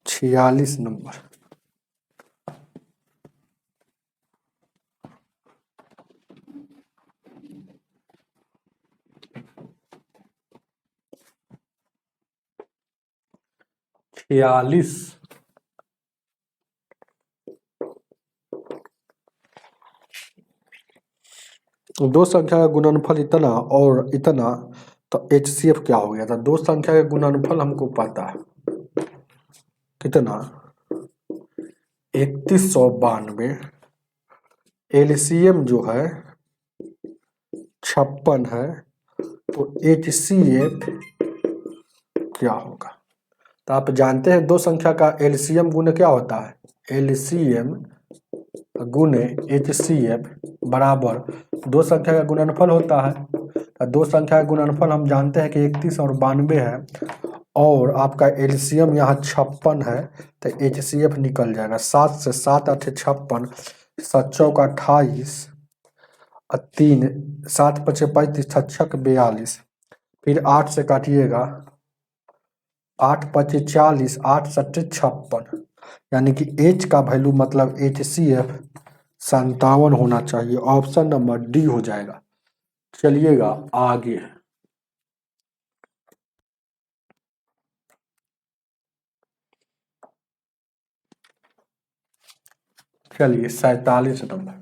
S1: 46 नंबर, छियालीस। दो संख्या का गुणनफल इतना और इतना, तो HCF क्या हो गया था। दो संख्या का गुणनफल हमको पता है कितना, 3192, LCM जो है 56 है, तो HCF क्या होगा। तो आप जानते हैं दो संख्या का LCM गुणे क्या होता है, LCM गुणे HCF बराबर दो संख्या का गुणनफल होता है। तो दो संख्या का गुणनफल हम जानते हैं कि 31 और 92 है, और आपका LCM यहाँ 56 है, तो HCF निकल जाएगा 7 से 7 8 56, 7 चौक 28 और 3 7 पचे 35 छक 42, फिर 8 से काटिएगा 8 पचे 40 8 सट्टे 56, यानी कि H का वैल्यू मतलब HCF 57 होना चाहिए। ऑप्शन नंबर डी हो जाएगा। चलिएगा आगे, चलिए 47 नंबर,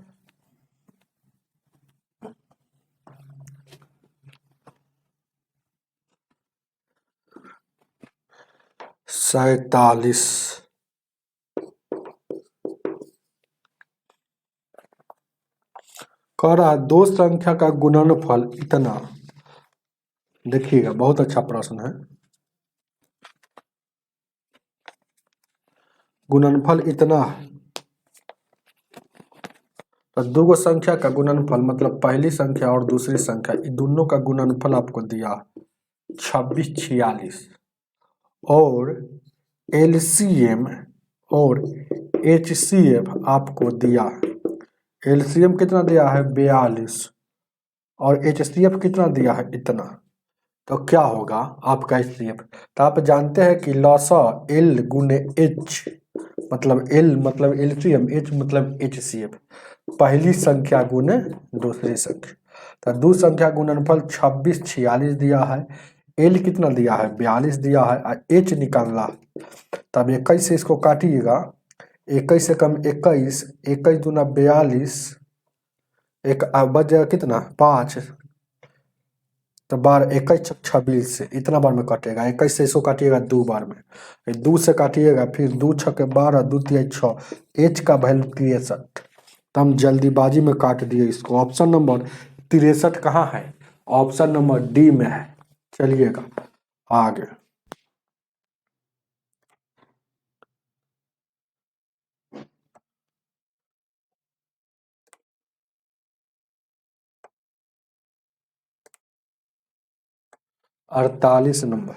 S1: 47 कह रहा है दो संख्या का गुणनफल इतना, देखिएगा बहुत अच्छा प्रश्न है। गुणनफल इतना है, तो दो संख्या का गुणनफल मतलब पहली संख्या और दूसरी संख्या, इन दोनों का गुणनफल आपको दिया 2646, और LCM और HCF आपको दिया, LCM कितना दिया है 42, और HCF कितना दिया है इतना, तो क्या होगा आपका HCF। तो आप जानते हैं कि लॉसा L गुने H मतलब L मतलब LCM, H मतलब HCF, पहली संख्या गुने दूसरी संख्या। तो दो संख्या गुणनफल 2646 दिया है, L कितना दिया है 42 दिया है, और H निकालना है। तब 21 से इसको काटिएगा, 21 से कम 21, 21 दूना 42, एक बच जाएगा कितना 5, तो बार 21 26 से इतना बार में कटेगा, 21 से इसको काटिएगा 2 बार में, 2 से काटिएगा, फिर 2 छके 12 2 तिया 6, H का वैल्यू 63। तो हम जल्दीबाजी में काट दिए इसको। ऑप्शन नंबर 63 कहाँ है, ऑप्शन नंबर डी में है। चलिएगा आगे, अड़तालीस नंबर,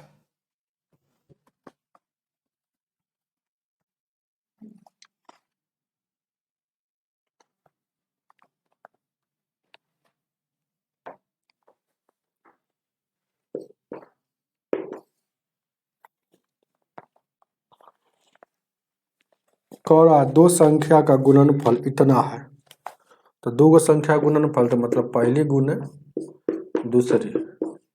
S1: कह रहा है दो संख्या का गुणनफल इतना है, तो दो गो संख्या गुणनफल तो मतलब पहली गुने दूसरी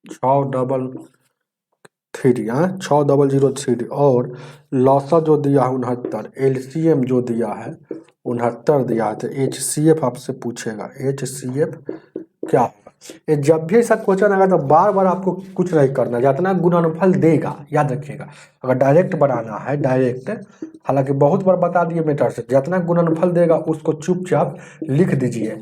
S1: 633 हाँ 6003 और लौसा जो दिया है 69, एलसीएम जो दिया है 69 दिया है, तो HCF आपसे पूछेगा HCF क्या होगा। ये जब भी ऐसा क्वेश्चन आएगा तो बार बार आपको कुछ नहीं करना, जितना गुणनफल देगा याद रखिएगा। अगर डायरेक्ट बनाना है डायरेक्ट, हालांकि बहुत बार बता दिए मेथड से, जितना गुणनफल देगा उसको चुपचाप लिख दीजिए।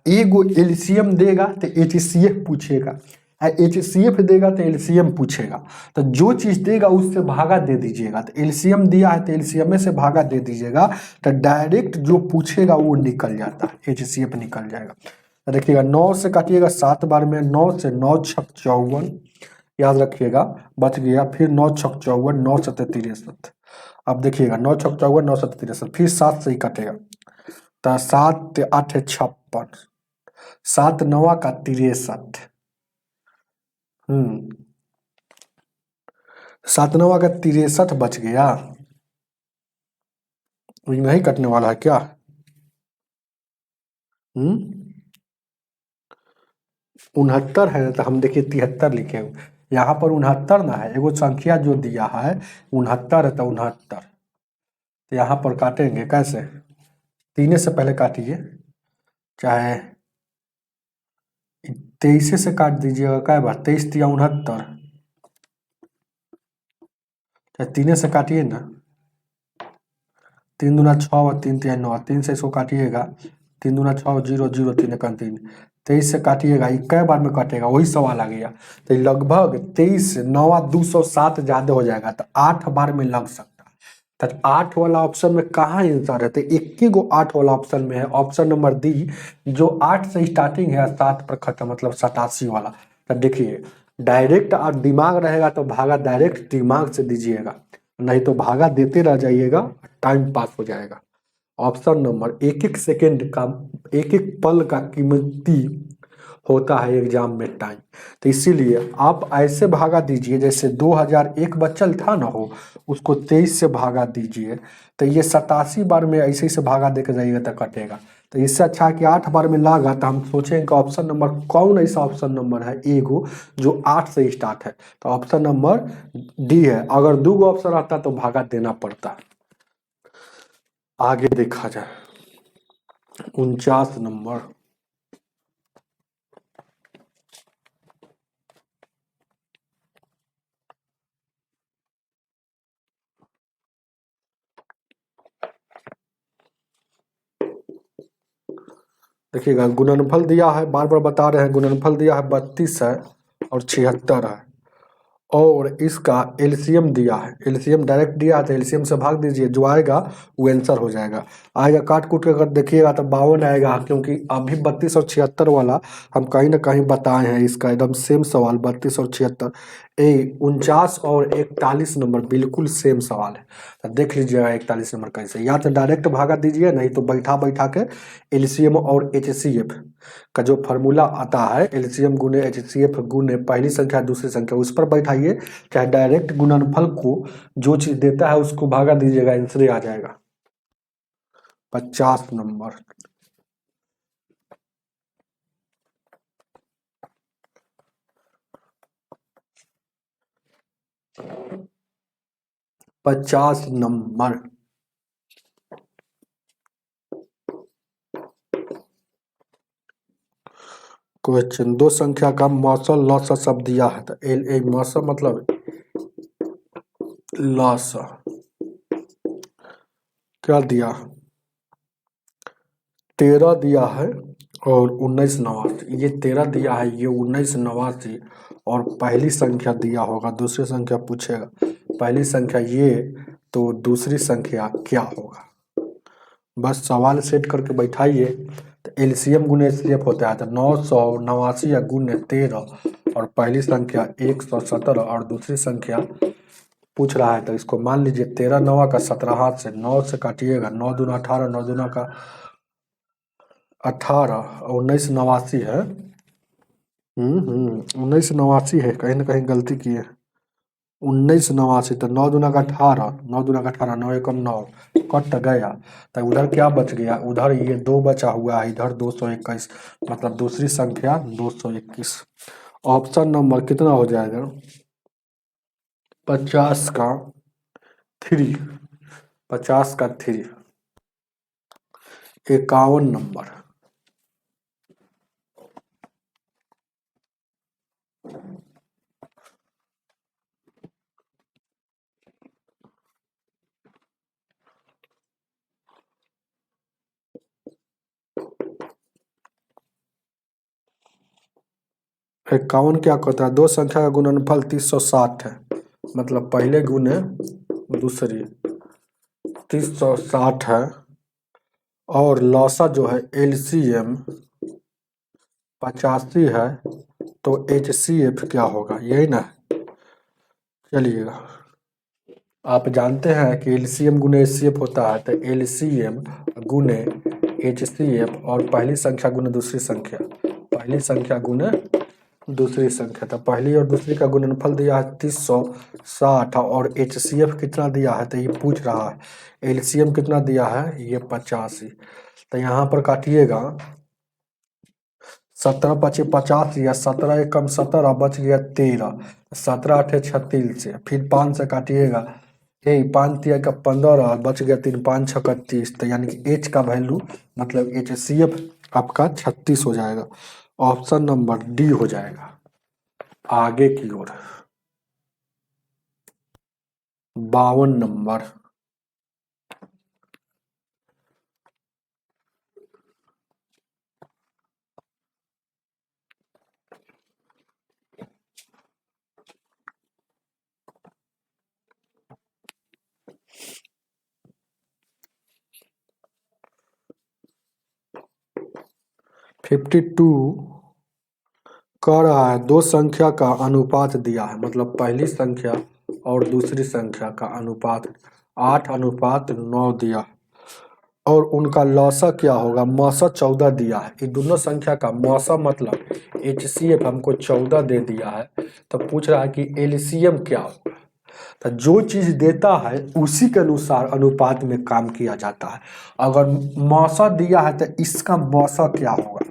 S1: एगो एलसीएम देगा तो HCF पूछेगा, HCF देगा तो एलसीएम पूछेगा, तो जो चीज देगा उससे भागा दे दीजिएगा। तो एलसीएम दिया है तो एलसीएम से भागा दे दीजिएगा, तो डायरेक्ट जो पूछेगा वो निकल जाता है, HCF निकल जाएगा। तो देखिएगा 9 से काटिएगा 7 बार में, 9 से 9 छक 54 याद रखिएगा, बच गया। फिर 9 छक 54, 9 सत्ते 63। अब देखिएगा 9 छक 54, 9 सत्ते 63, फिर 7 से ही काटेगा, तो 7 8 56, 7 9 का 63, 7 9 का 63 बच गया। ये नहीं कटने वाला है क्या? 69 है ना, तो हम देखिए 73 लिखे हुए, यहाँ पर 69 ना है, एगो संख्या जो दिया है 69 है, तो 69 तो यहाँ पर काटेंगे कैसे, 3 से पहले काटिए, चाहे 23 से काट दीजिएगा, क्या बात 23 या 69, चाहे 3 से काटिए ना, 3 दूना 6 और 3 तिया 9, 3 से इसको काटिएगा, 3 दूना 6 0 0 3 1 3, 23 से काटिएगा, ये कै बार में कटेगा वही सवाल आ गया। तो लगभग 23 9 207 ज्यादा हो जाएगा, तो 8 बार में लग सकता है। तो 8 वाला ऑप्शन में कहाँ आंसर है, तो एक ही गो 8 वाला ऑप्शन में है, ऑप्शन नंबर डी, जो 8 से स्टार्टिंग है 7 पर खत्म, मतलब 87 वाला। तो देखिए डायरेक्ट आप दिमाग रहेगा तो भागा डायरेक्ट दिमाग से दीजिएगा, नहीं तो भागा देते रह जाइएगा, टाइम पास हो जाएगा। ऑप्शन नंबर, एक एक सेकेंड का, एक एक पल का कीमती होता है एग्जाम में टाइम, तो इसीलिए आप ऐसे भागा दीजिए जैसे 2001 बचल था ना हो, उसको 23 से भागा दीजिए, तो ये 87 बार में ऐसे ही से भागा देकर जाइएगा तो कटेगा। तो इससे अच्छा है कि 8 बार में लागा, तो हम सोचें कि ऑप्शन नंबर कौन ऐसा ऑप्शन नंबर है एगो जो 8 से स्टार्ट है, तो ऑप्शन नंबर डी है। अगर 2 गो ऑप्शन आता तो भागा देना पड़ता। आगे देखा जाए 49 नंबर, देखिएगा गुणनफल दिया है, बार बार बता रहे हैं, गुणनफल दिया है 32 है और 76 है, और इसका एलसीएम दिया है, एलसीएम डायरेक्ट दिया है तो एलसीएम से भाग दीजिए, जो आएगा वो आंसर हो जाएगा। आएगा काट कूट के अगर देखिएगा तो 52 आएगा, क्योंकि अभी 32 और 76 वाला हम कहीं ना कहीं बताए हैं, इसका एकदम सेम सवाल 32 और 76, 49 और 41 नंबर बिल्कुल सेम सवाल है। तो देख लीजिएगा 41 नंबर कैसे, या तो डायरेक्ट भागा दीजिए, नहीं तो बैठा बैठा के एलसीएम और HCF का जो फॉर्मूला आता है, एलसीएम गुने HCF गुने पहली संख्या दूसरी संख्या, उस पर बैठाइए, चाहे डायरेक्ट गुणनफल को जो चीज देता है उसको भागा दीजिएगा, आंसर आ जाएगा। 50 नंबर, क्वेश्चन, दो संख्या का मौसल लॉस सब दिया है, तो एल ए मौसल मतलब लॉस क्या दिया, 13 दिया है और 1989, ये 13 दिया है, ये 1989, और पहली संख्या दिया होगा, दूसरी संख्या पूछेगा, पहली संख्या ये, तो दूसरी संख्या क्या होगा, बस सवाल सेट करके बैठाइए। तो एलसीएम गुने एचसीएफ होता है, तो 989 या गुने 13, और पहली संख्या 117 और दूसरी संख्या पूछ रहा है, तो इसको मान लीजिए 13 9 का 17 हाथ से 9 से काटिएगा, 9 दूना 18, 9 दूना का 18, 1989 है, 1989 है, कहीं ना कहीं गलती की है, 1989, तो 9 दूना का 18, 9 दूना का 18, 9 एकम 9, कट गया तो उधर क्या बच गया, उधर ये 2 बचा हुआ है, इधर 221, मतलब दूसरी संख्या 221। ऑप्शन नंबर कितना हो जाएगा, 50 का 3, 50 का 3। 51 नंबर। इक्यावन क्या कहता है, दो संख्या का गुणनफल 360 है, मतलब पहले गुने दूसरी 360 है, और लौसा जो है एलसीएम 85 है, तो एचसीएफ क्या होगा, यही ना। चलिएगा, आप जानते हैं कि एलसीएम गुने एचसीएफ होता है, तो एलसीएम गुने एचसीएफ और पहली संख्या गुने दूसरी संख्या, पहली संख्या गुने दूसरी संख्या, तो पहली और दूसरी का गुणनफल दिया है 360 और एचसीएफ कितना दिया है, तो ये पूछ रहा है एलसीएम कितना दिया है, ये 85। तो यहाँ पर काटिएगा 17 पचे 50 या 17 एकम 17 बच गया 13, 17 अठे 36 से फिर 5 से काटिएगा, यही 5 तिया का 15 बच गया 3 5 6 30, तो यानी कि एच का वैल्यू मतलब एचसीएफ आपका 36 हो जाएगा। ऑप्शन नंबर डी हो जाएगा। आगे की ओर 52 नंबर। फिफ्टी टू कह रहा है दो संख्या का अनुपात दिया है, मतलब पहली संख्या और दूसरी संख्या का अनुपात 8:9 दिया है, और उनका लौसा क्या होगा, मौसा 14 दिया है। ये दोनों संख्या का मौसा मतलब एचसीएफ हमको 14 दे दिया है, तो पूछ रहा है कि एलसीएम क्या होगा। तो जो चीज देता है उसी के अनुसार अनुपात में काम किया जाता है। अगर मौसा दिया है तो इसका मौसा क्या होगा,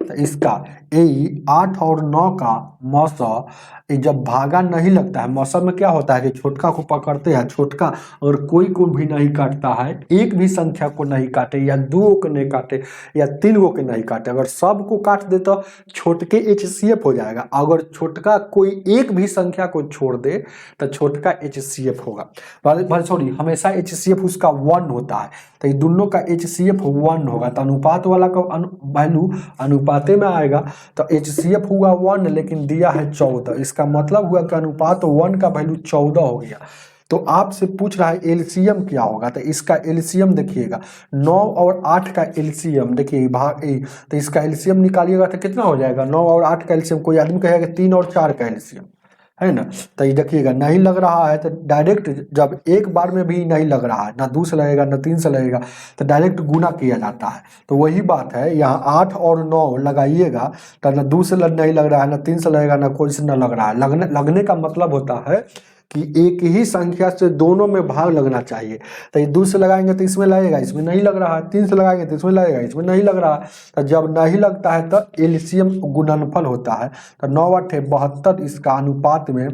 S1: तो इसका यही 8 और 9 का मौसा, ये जब भागा नहीं लगता है, मौसम में क्या होता है कि छोटका को पकड़ते हैं, छोटका और कोई को भी नहीं काटता है, एक भी संख्या को नहीं काटे या 2 को नहीं काटे या 3 को नहीं काटे, अगर सबको काट दे तो छोटके एचसीएफ हो जाएगा। अगर छोटका कोई एक भी संख्या को छोड़ दे तो छोटका एचसीएफ होगा, सॉरी हमेशा एचसीएफ उसका 1 होता है, तो ये दोनों का एचसीएफ 1 होगा। तो अनुपात वाला का वैल्यू अनुपाते में आएगा, तो एचसीएफ हुआ 1 लेकिन दिया है 14, इसका मतलब हुआ कि अनुपात 1 का वैल्यू 14 हो गया। तो आपसे पूछ रहा है एलसीएम क्या होगा, तो इसका एलसीएम देखिएगा 9 और 8 का एलसीएम देखिए भाग तो इसका एलसीएम निकालिएगा तो कितना हो जाएगा, 9 और 8 का एलसीएम, कोई आदमी कहेगा 3 और 4 का एलसीएम है ना। तो ये देखिएगा नहीं लग रहा है, तो डायरेक्ट जब एक बार में भी नहीं लग रहा है, ना 2 से लगेगा ना 3 से लगेगा, तो डायरेक्ट गुना किया जाता है। तो वही बात है, यहाँ 8 और 9 लगाइएगा तो ना 2 से नहीं लग रहा है, ना 3 से लगेगा, ना कोई से ना लग रहा है। लगने का मतलब होता है कि एक ही संख्या से दोनों में भाग लगना चाहिए। तो ये 2 से लगाएंगे तो इसमें लगेगा, इसमें नहीं लग रहा है, 3 से लगाएंगे तो इसमें लगेगा, इसमें नहीं लग रहा है। तो जब नहीं लगता है तो एलसीएम गुणनफल होता है। तो 9 8 72 इसका अनुपात में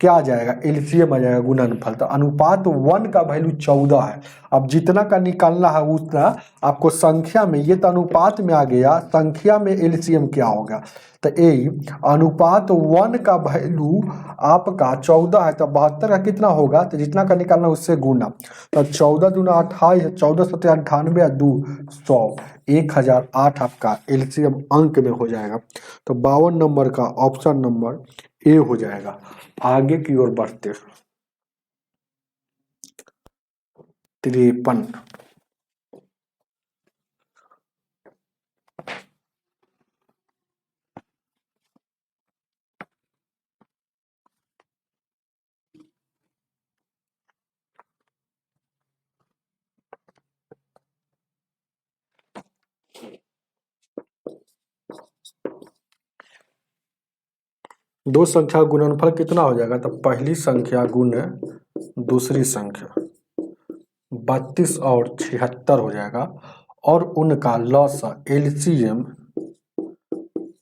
S1: क्या आ जाएगा, एलसीएम आ जाएगा गुणनफल। तो अनुपात 1 का वैल्यू 14 है। अब जितना का निकालना है उतना आपको संख्या में, ये तो अनुपात में आ गया, संख्या में एलसीएम क्या होगा, तो ए अनुपात 1 का वैल्यू आपका 14 है, तो 72 का कितना होगा, तो जितना का निकालना उससे गुना, तो 14 दूना 28, 14 सत्या 98 2 100, 1008 आपका एलसीएम अंक में हो जाएगा। तो 52 नंबर का ऑप्शन नंबर ए हो जाएगा। आगे की ओर बढ़ते 53। दो संख्या का गुणनफल कितना हो जाएगा, तो पहली संख्या गुने दूसरी संख्या 32 और 76 हो जाएगा, और उनका लॉस LCM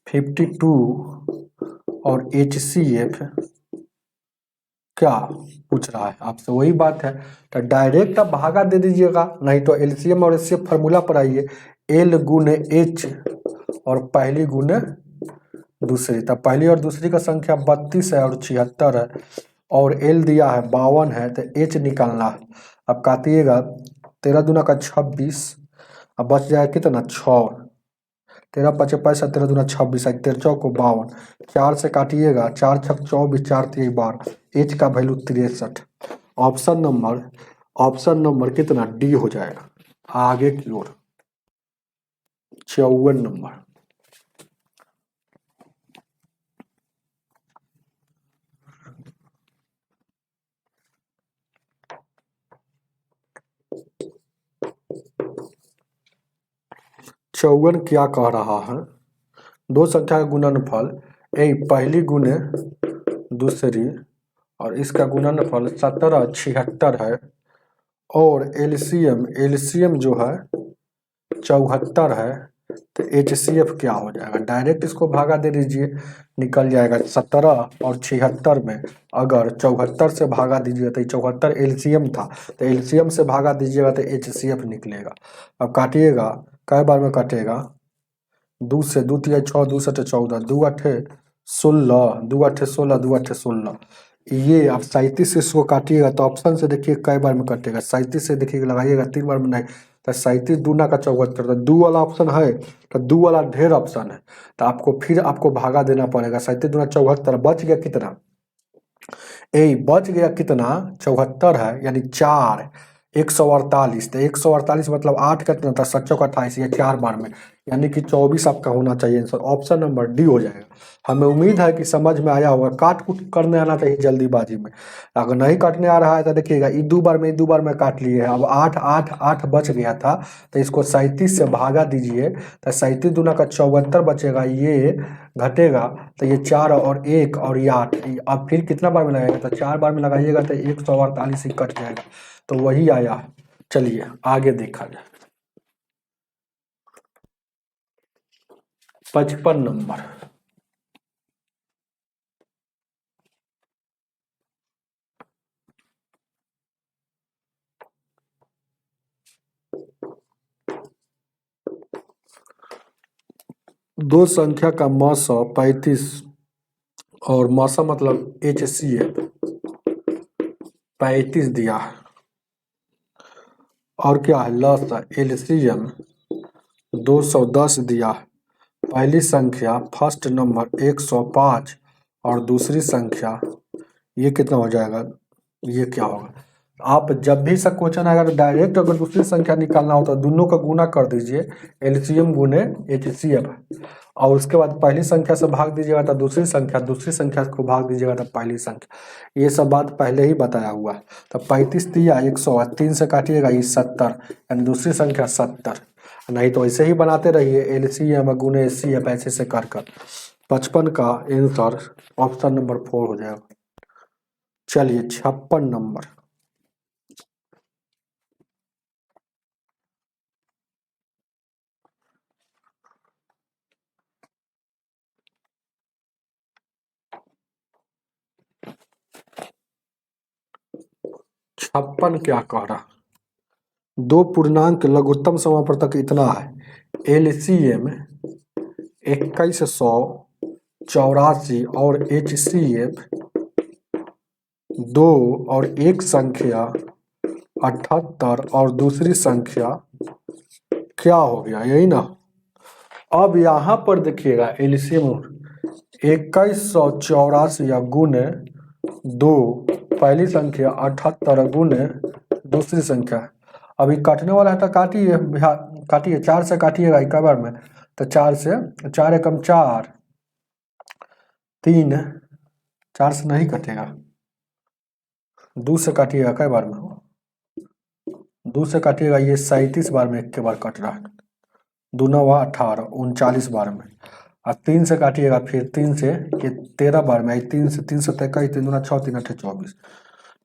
S1: 52 और HCF क्या पूछ रहा है आपसे, वही बात है। तो डायरेक्ट आप भागा दे दीजिएगा, नहीं तो LCM और HCF फार्मूला पर आइए, L गुने H और पहली गुने दूसरी। तब पहली और दूसरी का संख्या 32 है और 76 है, और L दिया है 52 है, तो H निकालना है। अब काटिएगा, 13 दूना का 26, अब बच जाएगा कितना 6, 13 पचे 65, 13 दूना 26, 13 को 52, 4 से काटिएगा, 4 छक 24, 4 3 12, H का वैल्यू 63। ऑप्शन नंबर कितना डी हो जाएगा आगे की ओर। 54 नंबर। चौवन क्या कह रहा है, दो संख्या का गुणनफल पहली गुने दूसरी और इसका गुणनफल 17 76 है, और एलसीएम जो है 74 है, तो HCF क्या हो जाएगा। डायरेक्ट इसको भागा दे दीजिए, निकल जाएगा 17 और 76 में अगर 74 से भागा दीजिएगा तो 74 LCM था, तो LCM से भागा दीजिएगा तो HCF निकलेगा। अब काटिएगा, कै बार में काटेगा, 2 से 2 तिया 6, 2 सटे 14, 2 अठे 16, 2 अठे 16, 2 अठे 16। ये आप 37 से इसको काटिएगा तो ऑप्शन से देखिए कै बार में कटेगा, 37 से देखिएगा लगाइएगा 3 बार में नहीं, तो 37 दूना का 74, तो 2 वाला ऑप्शन है, तो 2 वाला ढेर ऑप्शन है, तो आपको फिर आपको भागा देना पड़ेगा। 37 दूना 74, बच गया कितना, बच गया कितना 74 है, यानी 4 148, तो 148 मतलब 8 कितना था 7 चौक 28, ये 4 बार में, यानी कि 24 आपका होना चाहिए आंसर। ऑप्शन नंबर डी हो जाएगा। हमें उम्मीद है कि समझ में आया होगा, काट कूट करने आना चाहिए जल्दीबाजी में। अगर नहीं काटने आ रहा है तो देखिएगा, ये 2 बार में काट लिए है। अब 8 8 8 बच गया था, तो इसको 37 से भागा दीजिए, तो 37 दूना का 74 बचेगा, ये घटेगा, तो ये 4 और 1 और ये 8, अब फिर कितना बार में लगाएगा, तो 4 बार में लगाइएगा तो 148 ही कट जाएगा, तो वही आया। चलिए आगे देखा जाए। 55 नंबर। दो संख्या का मौसा 35 और मौसा मतलब HCF 35 दिया है, और क्या है लस LCM 210 दिया है। पहली संख्या फर्स्ट नंबर 105 और दूसरी संख्या ये कितना हो जाएगा, ये क्या होगा। आप जब भी सब क्वेश्चन आएगा तो डायरेक्ट अगर दूसरी संख्या निकालना हो तो दोनों का गुना कर दीजिए, LCM गुने HCF, और उसके बाद पहली संख्या से भाग दीजिएगा तो दूसरी संख्या को भाग दीजिएगा तो पहली संख्या। ये सब बात पहले ही बताया हुआ है। तो 35 दिया 100, 3 से काटिएगा ये 70, यानी दूसरी संख्या 70, नहीं तो ऐसे ही बनाते रहिए LCM गुने HCF ऐसे से कर 55 का आंसर ऑप्शन नंबर 4 हो जाएगा। चलिए 56 नंबर। छप्पन क्या कह रहा, दो पूर्णांक लघुत्तम समापवर्तक इतना है, LCM 2184 और HCF 2 और एक संख्या 78 और दूसरी संख्या क्या हो गया, यही ना। अब यहाँ पर देखिएगा LCM 2184 या गुने 2, पहली संख्या 78 गुने दूसरी संख्या। अभी काटने वाला है तो काटिए 4 से काटिएगा एक बार में, तो 4 से 4 एकम 4, 3, 4 से नहीं कटेगा, 2 से काटिएगा कई बार में, 2 से काटिएगा, ये 37 बार में एक के बार कट रहा है, 2 9 18 39 बार में। और 3 से काटिएगा, फिर 3 से ये 13 बार में, 3 से 23, 3 दूना 6, 3 8 24।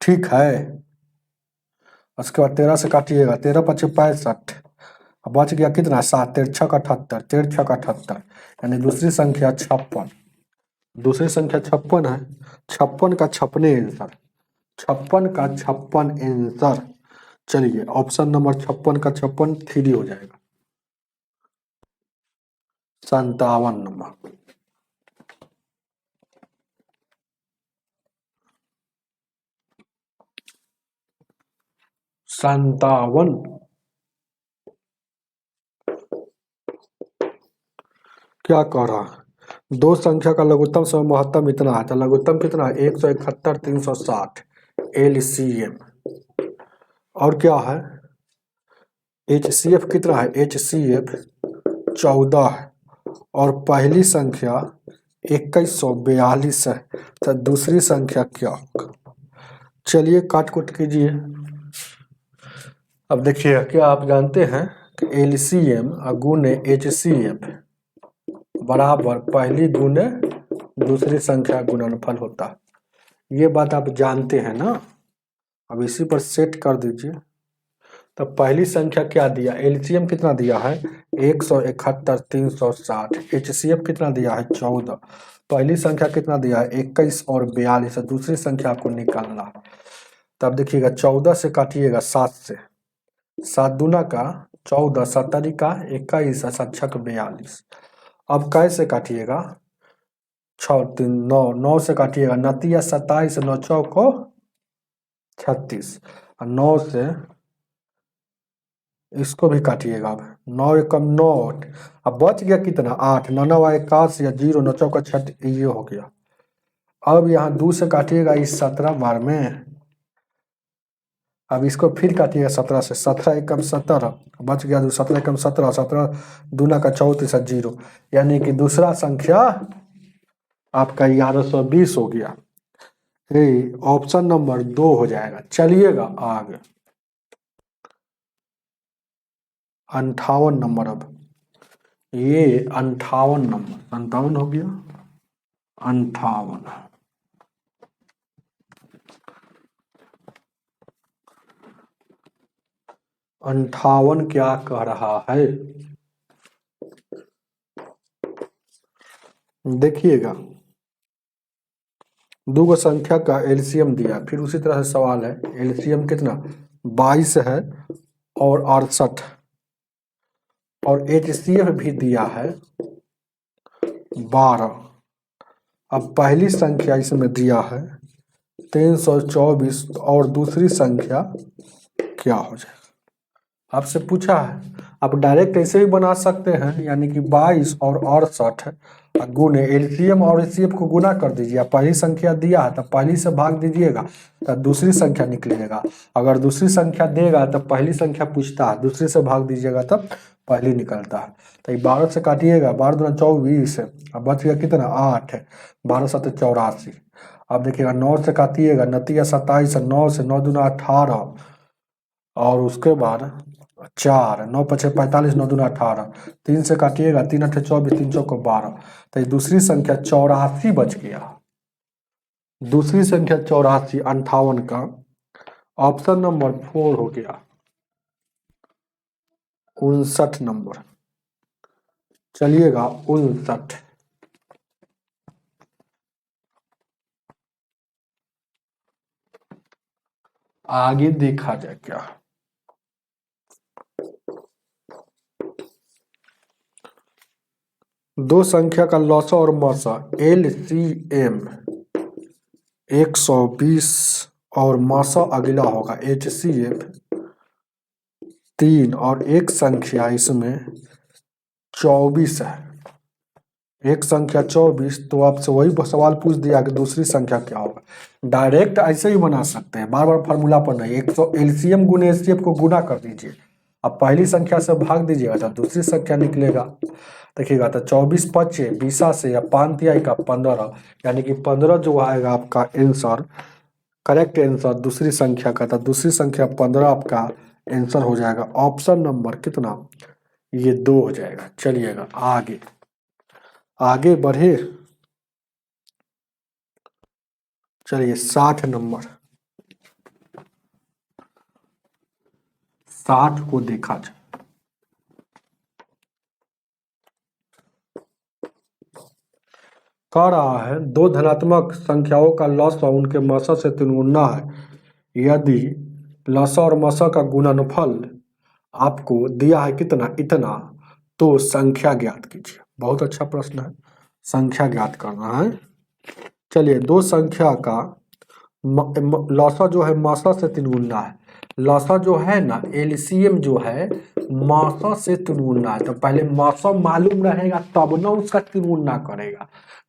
S1: ठीक है। उसके बाद 13 से काटिएगा, 13 पचे 65, बच गया कितना 7, 13 छक 78, 13 छक 78, यानी दूसरी संख्या 56। दूसरी संख्या 56 है, 56 का 56 आंसर, 56 का 56 आंसर। चलिए ऑप्शन नंबर 56 का 56 3 हो जाएगा, 57 नंबर। 57। क्या कह रहा है, दो संख्या का लघुत्तम से महत्तम इतना है, तो लघुत्तम कितना है 171, 360 LCM। और क्या है HCF कितना है, HCF 14 है, और पहली संख्या 2142 है, तो दूसरी संख्या क्या होगा। चलिए काट कुट कीजिए। अब देखिए क्या आप जानते हैं कि LCM गुने HCF बराबर पहली गुने दूसरी संख्या गुणनफल होता है, ये बात आप जानते हैं ना। अब इसी पर सेट कर दीजिए। तो पहली संख्या क्या दिया, LCM कितना दिया है 171, 360, HCF कितना दिया है 14, पहली संख्या कितना दिया है 21 और 42, दूसरी संख्या आपको निकालना है। तब देखिएगा 14 से काटिएगा 7 से, 7 दूना का 14, 7 का 21, 7 42। अब कैसे काटिएगा 6 3 9, 9 से काटिएगा 29 27, 9 चौको 36, और 9 से इसको भी काटिएगा। अब 9 एकम 9, अब बच गया कितना 8, 9 9 81 या 0, 9 चौका 6, ये हो गया। अब यहाँ 2 से काटिएगा इस 17 बार में, अब इसको फिर काटिएगा 17 से, 17 एकम 17, बच गया 17 एकम 17, 17 दूना का 34, 0, यानी कि दूसरा संख्या आपका 1120 हो गया। ऑप्शन नंबर 2 हो जाएगा। चलिएगा आगे 58 नंबर। अब ये 58 नंबर, 57 हो गया 58। 58 क्या कह रहा है, देखिएगा दो गो संख्या का LCM दिया, फिर उसी तरह से सवाल है LCM कितना 22 है और 68, और HCF भी दिया है 12। अब पहली संख्या इसमें दिया है 324, और दूसरी संख्या क्या हो जाएगा, आपसे पूछा है। आप डायरेक्ट ऐसे ही बना सकते हैं, यानी कि 22 और 68 गुने LCM और HCF को गुना कर दीजिए। पहली संख्या दिया है तो पहली से भाग दीजिएगा तो दूसरी संख्या निकलेगा। अगर दूसरी संख्या देगा तो पहली संख्या पूछता है, दूसरी से भाग दीजिएगा तब पहली निकलता है। तो 12 से काटिएगा, 12 दूना 24, अब बच गया कितना 8, 12 7 84। अब देखिएगा 9 से काटिएगा, 29 27, 9 से 9 दूना 18, और उसके बाद 4, 9 पचे 45, 9 दूना 18, 3 से काटिएगा, 3 अठे 24, 3 चौको 12, तो ये दूसरी संख्या 84 बच गया। दूसरी संख्या 84, 58 का ऑप्शन नंबर 4 हो गया 59 नंबर। चलिएगा 59 आगे देखा जाए क्या। दो संख्या का लौसा और मौसा LCM 120 और मौसा अगला होगा HCF 3, और एक संख्या इसमें 24 है, एक संख्या 24, तो आपसे वही सवाल पूछ दिया कि दूसरी संख्या क्या होगा। डायरेक्ट ऐसे ही बना सकते हैं, बार बार फार्मूला पर नहीं। 100 LCM गुने HCF को गुना कर दीजिए, अब पहली संख्या से भाग दीजिएगा तो दूसरी संख्या निकलेगा। देखिएगा तो 24 पचे 20 से, या 5 तिहाई का 15, यानी कि 15 जो आएगा आपका आंसर, करेक्ट आंसर दूसरी संख्या का, तो दूसरी संख्या 15 आपका आंसर हो जाएगा। ऑप्शन नंबर कितना, ये 2 हो जाएगा। चलिएगा आगे आगे बढ़े। चलिए 60 नंबर। 60 को देखा जाए। कह रहा है दो धनात्मक संख्याओं का लसाअ उनके मसा से 3 गुना है। यदि लसाअ और मसा का गुणनफल आपको दिया है कितना, इतना, तो संख्या ज्ञात कीजिए। बहुत अच्छा प्रश्न है, संख्या ज्ञात करना है। चलिए, दो संख्या का लसाअ जो है मसा से 3 गुना है। लसाअ जो है ना, एलसीएम जो है मसा से 3 गुना है। तो पहले मसा मालूम रहेगा तब ना उसका 3 गुना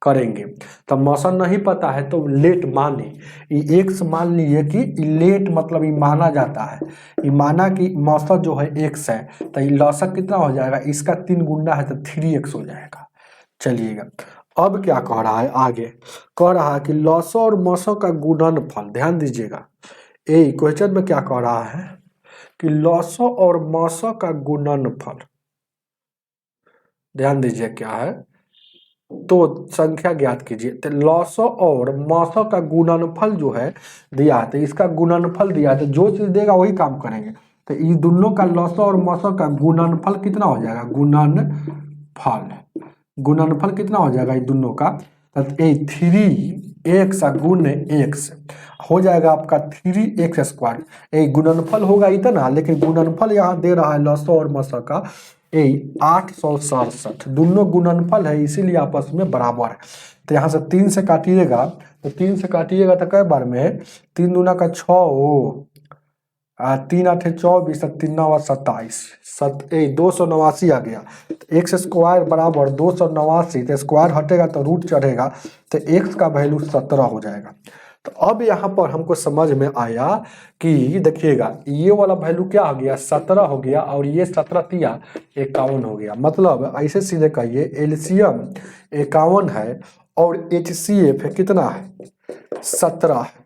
S1: करेंगे। तो मसा नहीं पता है तो लेट माने, एक्स मान लीजिए कि लेट मतलब ये माना जाता है, ये माना कि मसा जो है एक्स है, तो ये लसाअ कितना हो जाएगा, इसका 3 गुना है तो 3x हो जाएगा। चलिएगा, अब क्या कह रहा है आगे, कह रहा है कि लसाअ और मसा का गुणनफल, ध्यान दीजिएगा, ये क्वेश्चन में क्या कह रहा है कि लसाअ और मसा का गुणनफल, ध्यान दीजिए क्या है, तो संख्या ज्ञात कीजिए। तो लसाअ और मसा का गुणनफल जो है दिया है, तो इसका गुणनफल दिया है, तो जो चीज देगा वही काम करेंगे। तो इस दोनों का लसाअ और मसा का गुणनफल कितना हो जाएगा, गुणनफल कितना हो जाएगा इस दोनों का, तो 3x गुण x हो जाएगा आपका 3x स्क्वायर। ये गुणनफल होगा इतना, लेकिन गुणनफल यहाँ दे रहा है लसाअ और मसा का 867, दोनों गुणनफल है इसीलिए आपस में बराबर है। तो यहाँ से 3 से काटिएगा, तो 3 से काटिएगा तो कई बार में 3 दूना का 6, 3 8 24, 3 9 27, 289 आ गया। तो एक्स स्क्वायर बराबर 289, तो स्क्वायर हटेगा तो रूट चढ़ेगा, तो एक्स का वैल्यू 17 हो जाएगा। तो अब यहाँ पर हमको समझ में आया कि देखिएगा ये वाला वैल्यू क्या हो गया, 17 हो गया, और ये 17 तिया 51 हो गया। मतलब ऐसे सीधे कहिए एलसीएम 51 है और एचसीएफ कितना है, 17 है।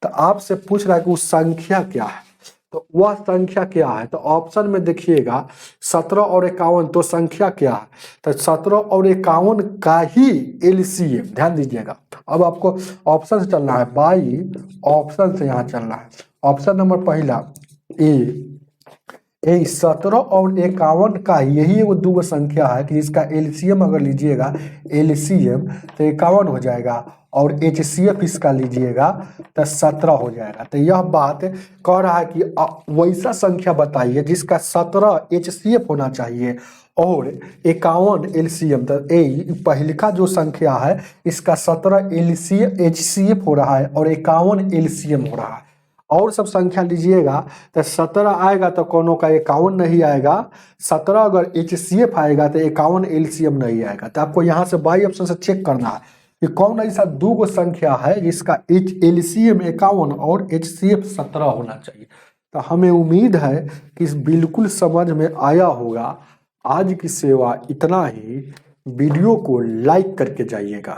S1: तो आपसे पूछ रहा है कि उस संख्या क्या है, तो वह संख्या क्या है, तो ऑप्शन में देखिएगा 17 और 51, तो संख्या क्या है, तो 17 और 51 का ही एलसीएम, ध्यान दीजिएगा। अब आपको ऑप्शन से चलना है, बाई ऑप्शन से यहाँ चलना है। ऑप्शन नंबर पहला ए 17 और 51 का यही वो दो संख्या है कि इसका एलसीएम अगर लीजिएगा, एलसीएम तो 51 हो जाएगा, और एचसीएफ इसका लीजिएगा तो 17 हो जाएगा। तो यह बात कह रहा है कि वैसा संख्या बताइए जिसका 17 एचसीएफ होना चाहिए और 51 एलसीएम। तो पहले का जो संख्या है इसका 17 एचसीएफ हो रहा है और 51 एलसीएम हो रहा है। और सब संख्या लीजिएगा तो 17 आएगा तो कोनो का 51 नहीं आएगा, 17 अगर एचसीएफ आएगा तो 51 एलसीएम नहीं आएगा। तो आपको यहाँ से बाई ऑप्शन से चेक करना है कि कौन ऐसा दो गो संख्या है जिसका एलसीएम 51 और एचसीएफ 17 होना चाहिए। तो हमें उम्मीद है कि बिल्कुल समझ में आया होगा। आज की सेवा इतना ही, वीडियो को लाइक करके जाइएगा।